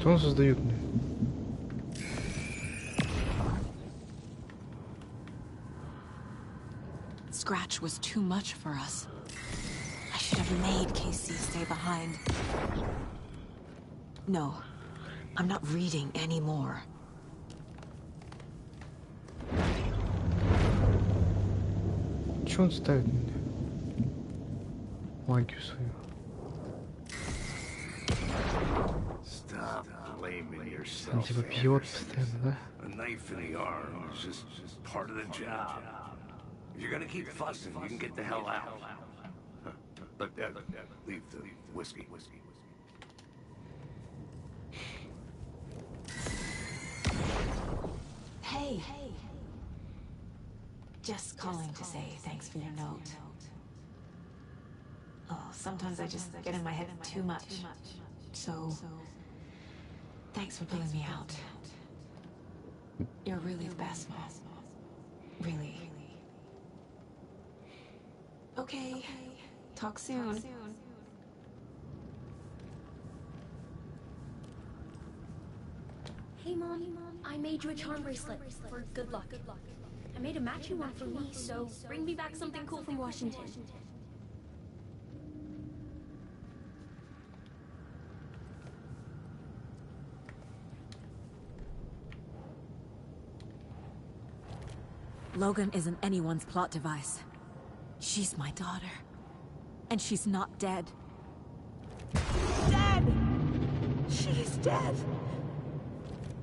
Что он создает мне? Scratch was too much for us. I should have made Casey stay behind. No, I'm not reading anymore. Чё он ставит мне? Магию свою. Stop blaming Он yourself. типа пьет постоянно, да? A knife in the arm is just part of the job. If you're gonna keep fussing, you can get the hell out. But leave the whiskey. Hey. Just calling to say thanks for your note. Oh, sometimes I just get in my head too much. So, thanks for pulling me out. You're really the best, Mom. Really. Okay. Talk soon. Hey, Mom. I made you a charm bracelet for good luck. I made a matching one for me, so bring me back something cool from Washington. Logan isn't anyone's plot device. She's my daughter. And she's not dead. Dead! She's dead!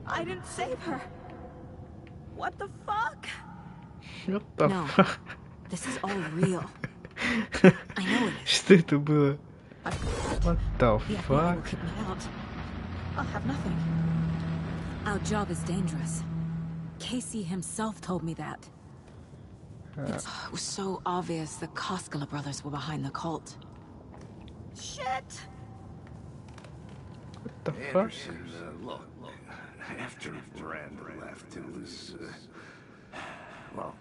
I didn't save her. What the fuck? What the fuck? This is all real. I know it is. Что это было? What the fuck? Kick me out. I'll have nothing. Our job is dangerous. Casey himself told me that. It was so obvious the Koskela brothers were behind the cult. Shit! What the fuck? Anderson, look, after Miranda left, it was, well,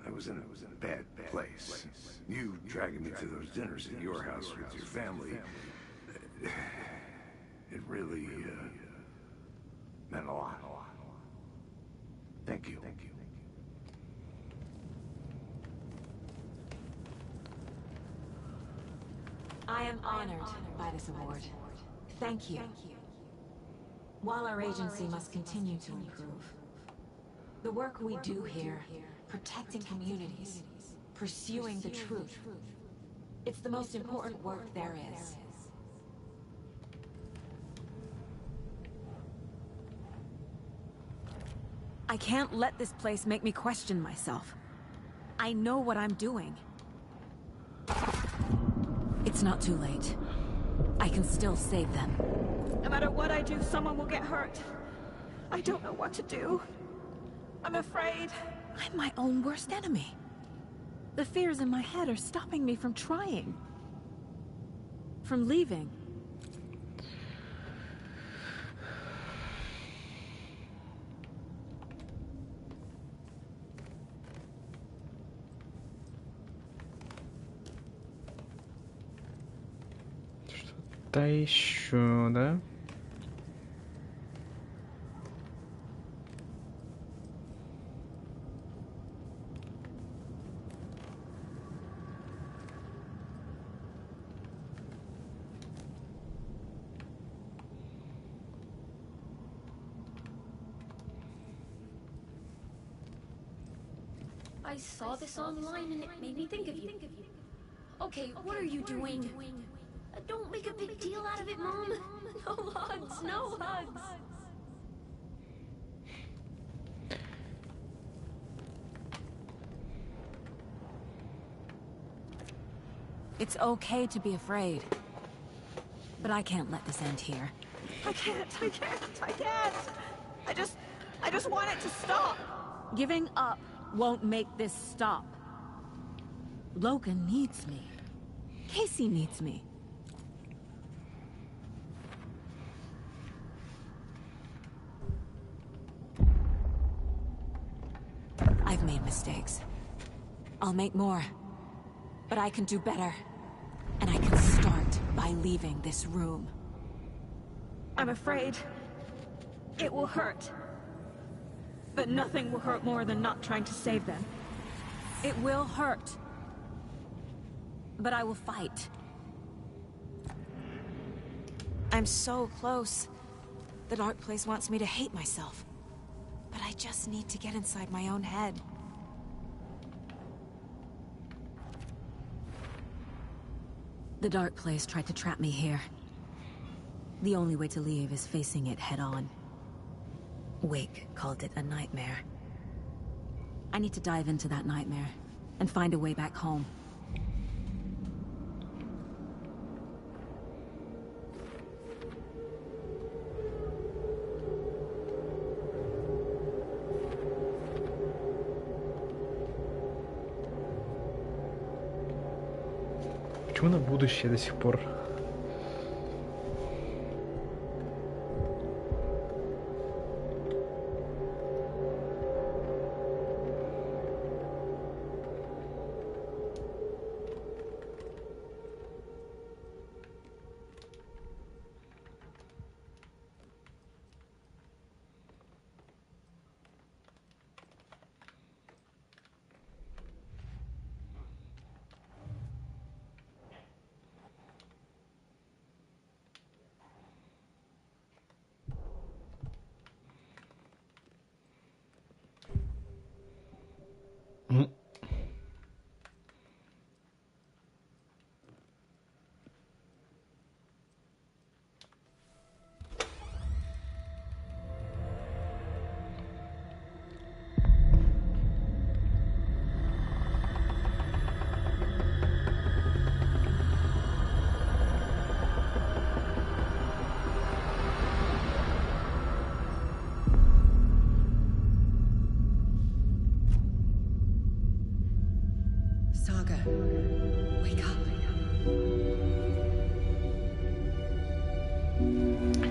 I was in a bad place. You dragging me to those dinners at your house with your family, it really, meant a lot. Thank you. I am honored by this award. Thank you. While our agency must continue to improve, the work we do here, protecting communities, pursuing the truth, it's the most important work there is. I can't let this place make me question myself. I know what I'm doing. It's not too late. I can still save them. No matter what I do, someone will get hurt. I don't know what to do. I'm afraid. I'm my own worst enemy. The fears in my head are stopping me from trying. From leaving. Что-то еще, да? I saw this online and it made me think of you. Okay, what are you doing? Don't make a big deal out of it, Mom. No hugs, no hugs. It's okay to be afraid. But I can't let this end here. I can't. I just want it to stop. Giving up won't make this stop. Logan needs me. Casey needs me. I've made mistakes. I'll make more. But I can do better. And I can start by leaving this room. I'm afraid it will hurt. But nothing will hurt more than not trying to save them. It will hurt. But I will fight. I'm so close. The dark place wants me to hate myself. But I just need to get inside my own head. The dark place tried to trap me here. The only way to leave is facing it head on. Wake called it a nightmare. I need to dive into that nightmare and find a way back home. Почему на будущее до сих пор?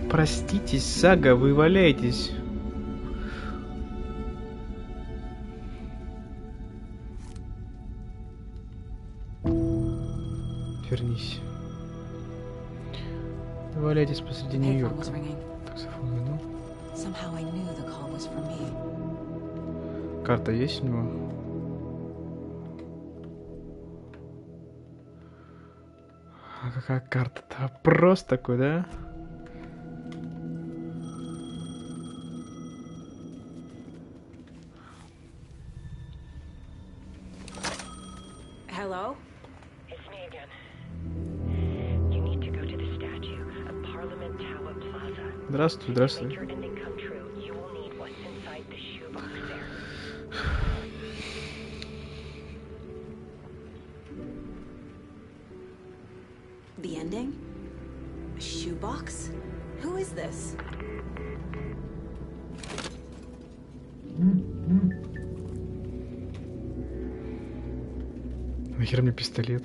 Проститесь, Сага, вы валяетесь. Вернись. Вы валяетесь посреди Нью-Йорка. Таксофон, ну. Карта есть у него? А какая карта-то? Вопрос такой, да? Hello? It's me again. You need to go to the statue of Parliament Tower Plaza. Здравствуй, здравствуй. To make your ending come true, you will need what's inside the shoebox there. The ending? A shoebox? Who is this? Нахер мне пистолет?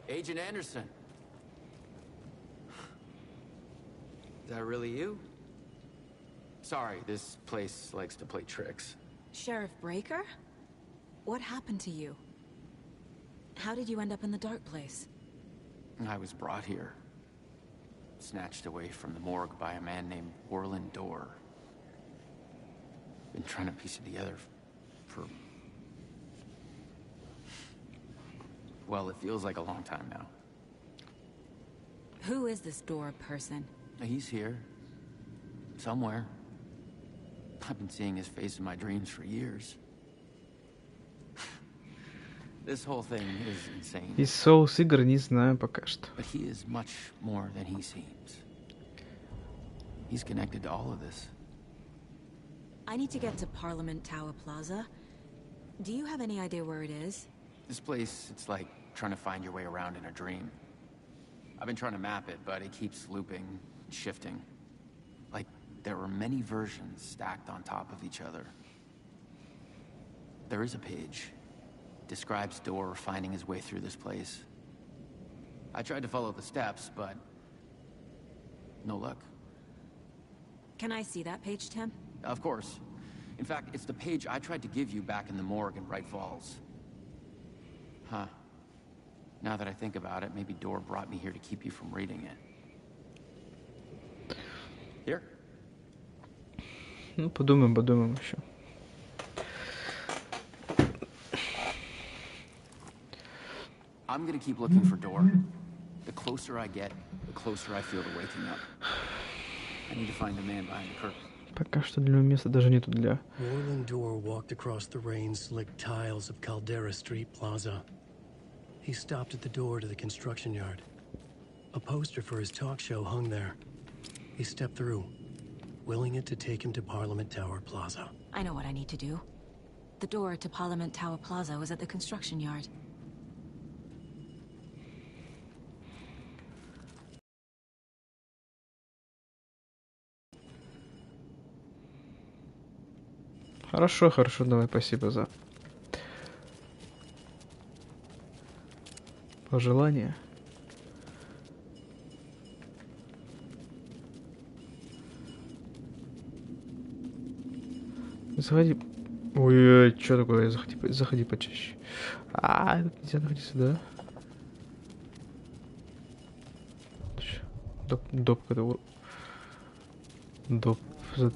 Agent Anderson. Is that really you? Sorry, this place likes to play tricks. Sheriff Breaker? What happened to you? How did you end up in the dark place? I was brought here. Snatched away from the morgue by a man named Orland Dorr. Been trying to piece it together for... Well, it feels like a long time now. Who is this Dorr person? He's here. Somewhere. I've been seeing his face in my dreams for years. This whole thing is insane. Из соус игр не знаю пока что. But he is much more than he seems. He's connected to all of this. I need to get to Parliament Tower Plaza. Do you have any idea where it is? This place, it's like trying to find your way around in a dream. I've been trying to map it, but it keeps looping, shifting. Like there are many versions stacked on top of each other. There is a page. Describes Dorr finding his way through this place. I tried to follow the steps, but no luck. Can I see that page, Tim? Of course. In fact, it's the page I tried to give you back in the morgue in Bright Falls. Huh. Now that I think about it, maybe Dor brought me here to keep you from reading it. Here. Ну, подумаем еще. I'm gonna keep looking for Dor. The closer I get, the closer I feel to waking up. I need to find the man behind the curtain. Пока что для него места даже нету для... Warling Dor walked across the rain-slicked tiles of Caldera Street Plaza. He stopped at the door to the construction yard. A poster for his talk show hung there. He stepped through, willing it to take him to Parliament Tower Plaza. I know what I need to do. The door to Parliament Tower Plaza was at the construction yard. Хорошо, давай, спасибо за пожелания. Заходи. Ой, что такое? Заходи почаще. Нельзя заходить сюда. Доп, это доп, зато.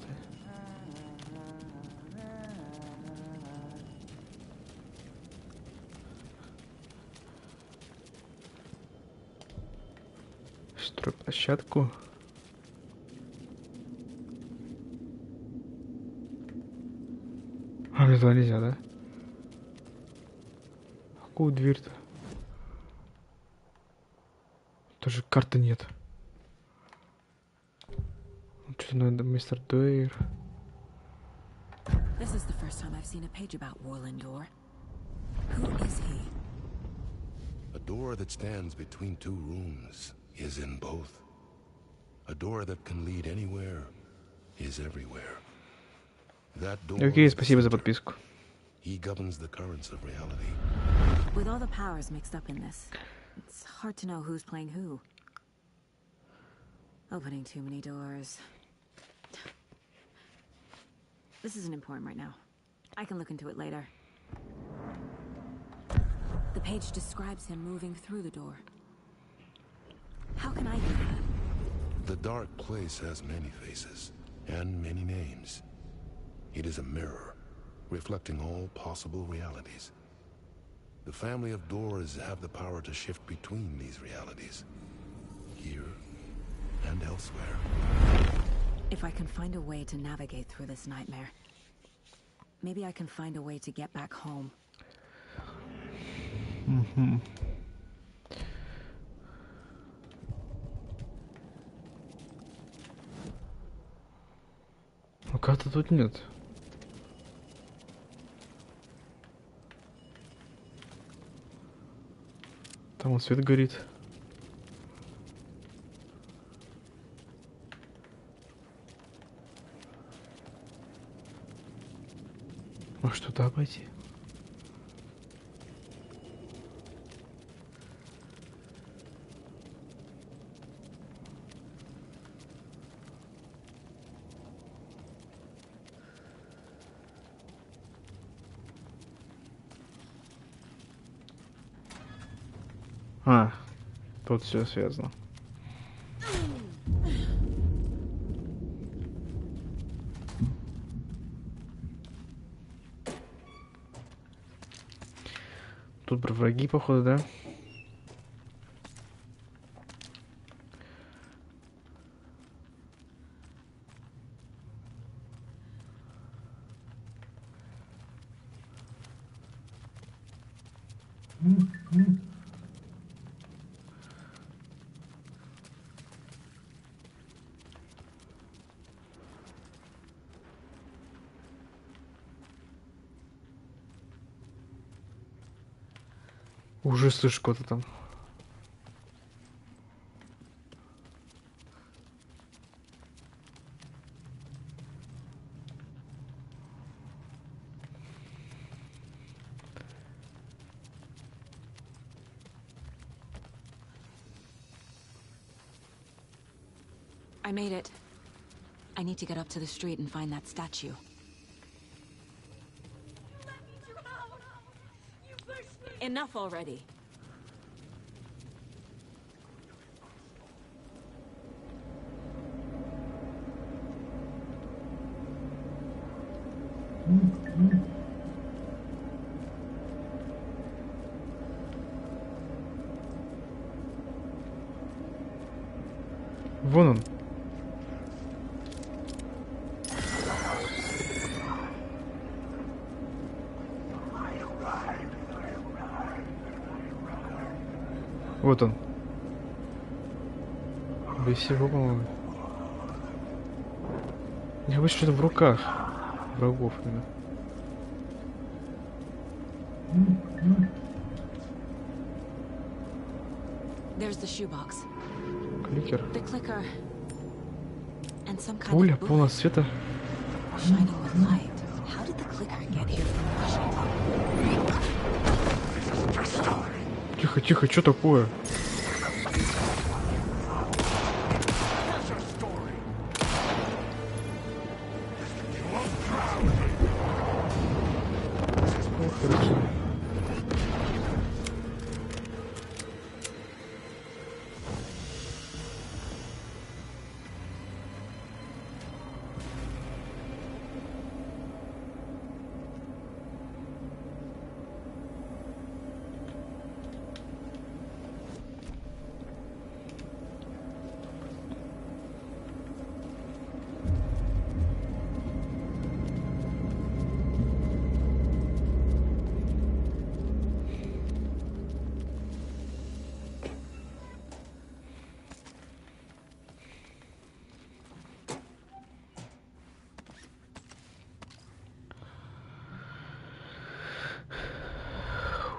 Стройплощадку. Туда нельзя, да? Какую дверь-то? Тоже карты нет. Что-то надо, мистер Дойер. This is the first time I've seen a page about Warling Dor. Who is he? A door that stands between two rooms is in both. A door that can lead anywhere is everywhere. That door. Окей, спасибо за подписку. He governs the currents of reality. With all the powers mixed up in this, it's hard to know who's playing who. Opening too many doors. This isn't important right now. I can look into it later. The page describes him moving through the door. How can I do that? The dark place has many faces and many names. It is a mirror, reflecting all possible realities. The family of doors have the power to shift between these realities, here and elsewhere. If I can find a way to navigate through this nightmare, maybe I can find a way to get back home. Mm-hmm. Ну как-то тут нет. Там вот свет горит. Может туда пойти? Тут все связано. Тут враги, походу, да? Уже слышу кого-то там. I made it. I need to get up to the street and find that statue. Enough already. Вон он. Вот он. Без всего, по-моему. Я бы что-то в руках врагов именно. There's the shoebox. Кликер. The clicker. And some kind Пуля of bullet полная света. shining with light. How did the clicker get here from Washington? Тихо, тихо, что такое?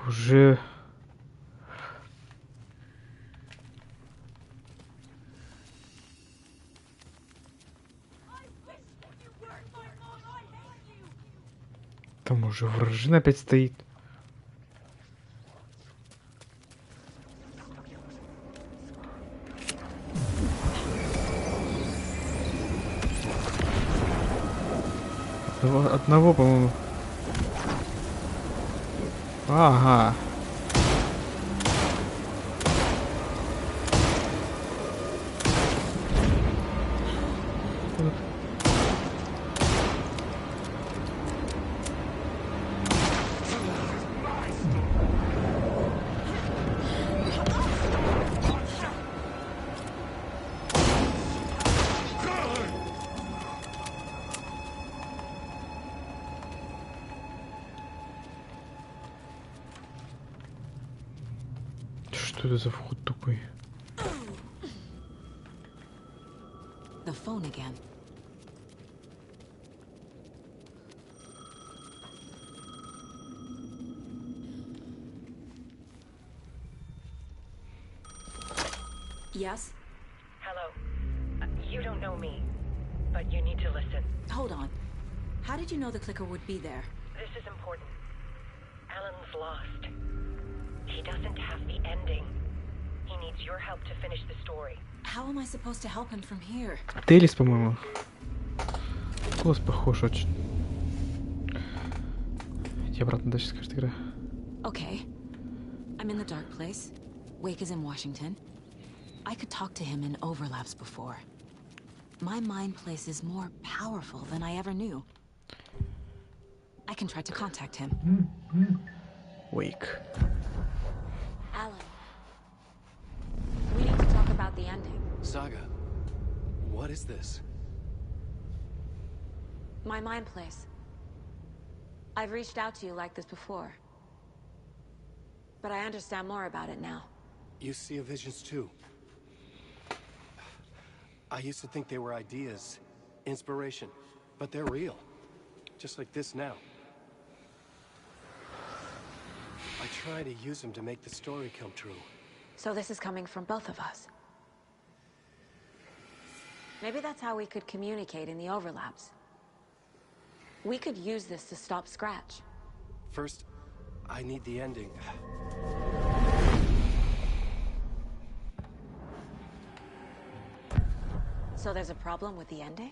Уже... Там уже вражина опять стоит. Одного, по-моему. Ага. Что это за вход такой? The phone again. Yes? Hello. You don't know me, but you need to listen. Hold on. How did you know the clicker would be there? This is important. Alan's lost. He doesn't have the ending. He needs your help to finish the story. How am I supposed to help him from here? Телес, по-моему. Голос похож очень. Иди обратно, дальше скажет игра. Okay. I'm in the dark place. Wake is in Washington. I could talk to him in overlaps before. My mind place is more powerful than I ever knew. I can try to contact him. Wake. Alan. We need to talk about the ending. Saga, what is this? My mind place. I've reached out to you like this before. But I understand more about it now. You see visions too. I used to think they were ideas, inspiration, but they're real. Just like this now. I try to use them to make the story come true. So this is coming from both of us. Maybe that's how we could communicate in the overlaps. We could use this to stop Scratch. First, I need the ending. So there's a problem with the ending?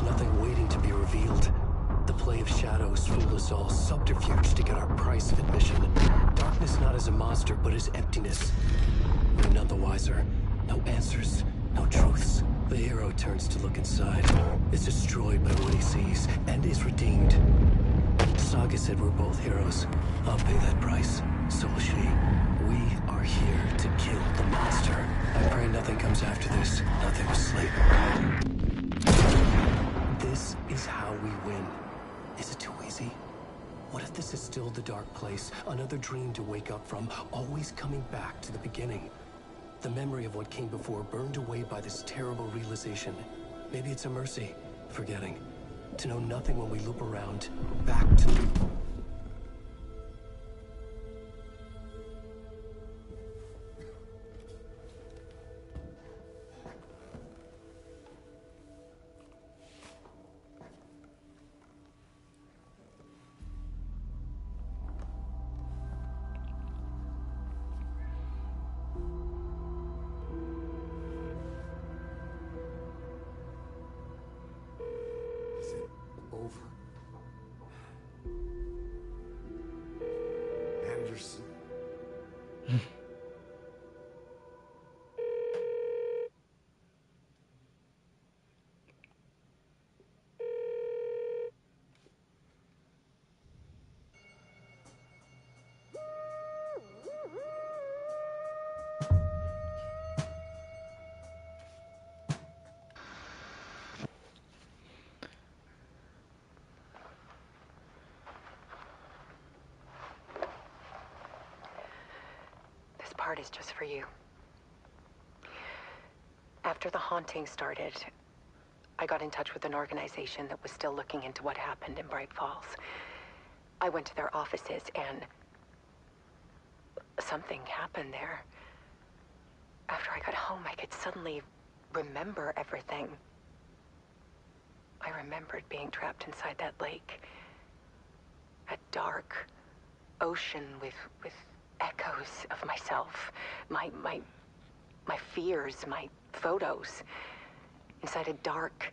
There's nothing waiting to be revealed. The play of shadows fooled us all, subterfuge to get our price of admission. Darkness not as a monster, but as emptiness. We're none the wiser. No answers, no truths. The hero turns to look inside, is destroyed by what he sees, and is redeemed. Saga said we're both heroes. I'll pay that price. So will she. We are here to kill the monster. I pray nothing comes after this. Nothing will sleep. This is how we win. Is it too easy? What if this is still the dark place? Another dream to wake up from, always coming back to the beginning. The memory of what came before burned away by this terrible realization. Maybe it's a mercy, forgetting. To know nothing when we loop around, back to... Anderson. Part is just for you. After the haunting started, I got in touch with an organization that was still looking into what happened in Bright Falls. I went to their offices and something happened there. After I got home, I could suddenly remember everything. I remembered being trapped inside that lake. A dark ocean with echoes of myself, my fears, my photos, inside a dark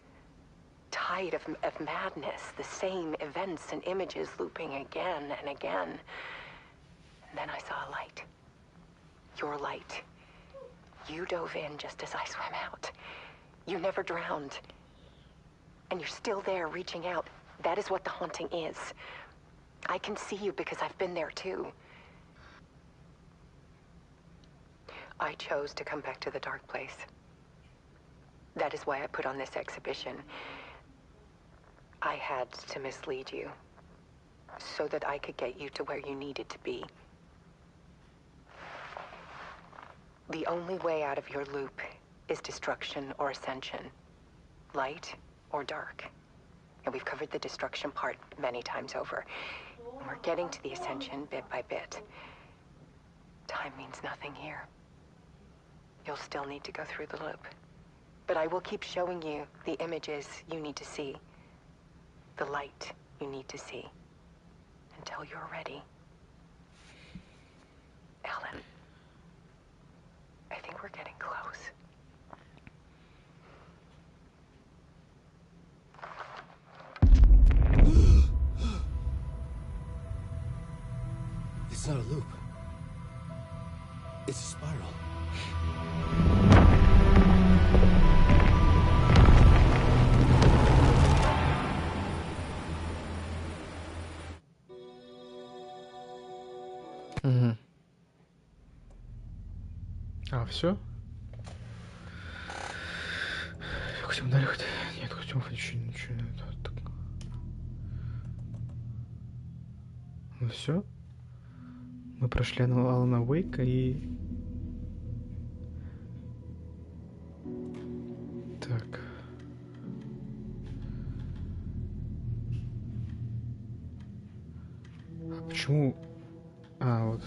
tide of madness, the same events and images looping again and again. And then I saw a light. Your light. You dove in just as I swam out. You never drowned. And you're still there reaching out. That is what the haunting is. I can see you because I've been there too. I chose to come back to the dark place. That is why I put on this exhibition. I had to mislead you, so that I could get you to where you needed to be. The only way out of your loop is destruction or ascension, light or dark. And we've covered the destruction part many times over. And we're getting to the ascension bit by bit. Time means nothing here. You'll still need to go through the loop. But I will keep showing you the images you need to see. The light you need to see. Until you're ready. Alan, I think we're getting close. It's not a loop. It's a spiral. Угу. А, все? Хотим дали хоть... Нет, хотим ничего. Так. Ну все. Мы прошли Алана Уэйка и... Так. А почему... А, вот...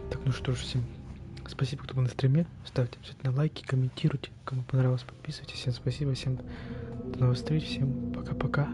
Так, ну что ж, всем спасибо, кто был на стриме. Ставьте обязательно лайки, комментируйте. Кому понравилось, подписывайтесь. Всем спасибо, всем до новых встреч, всем пока-пока.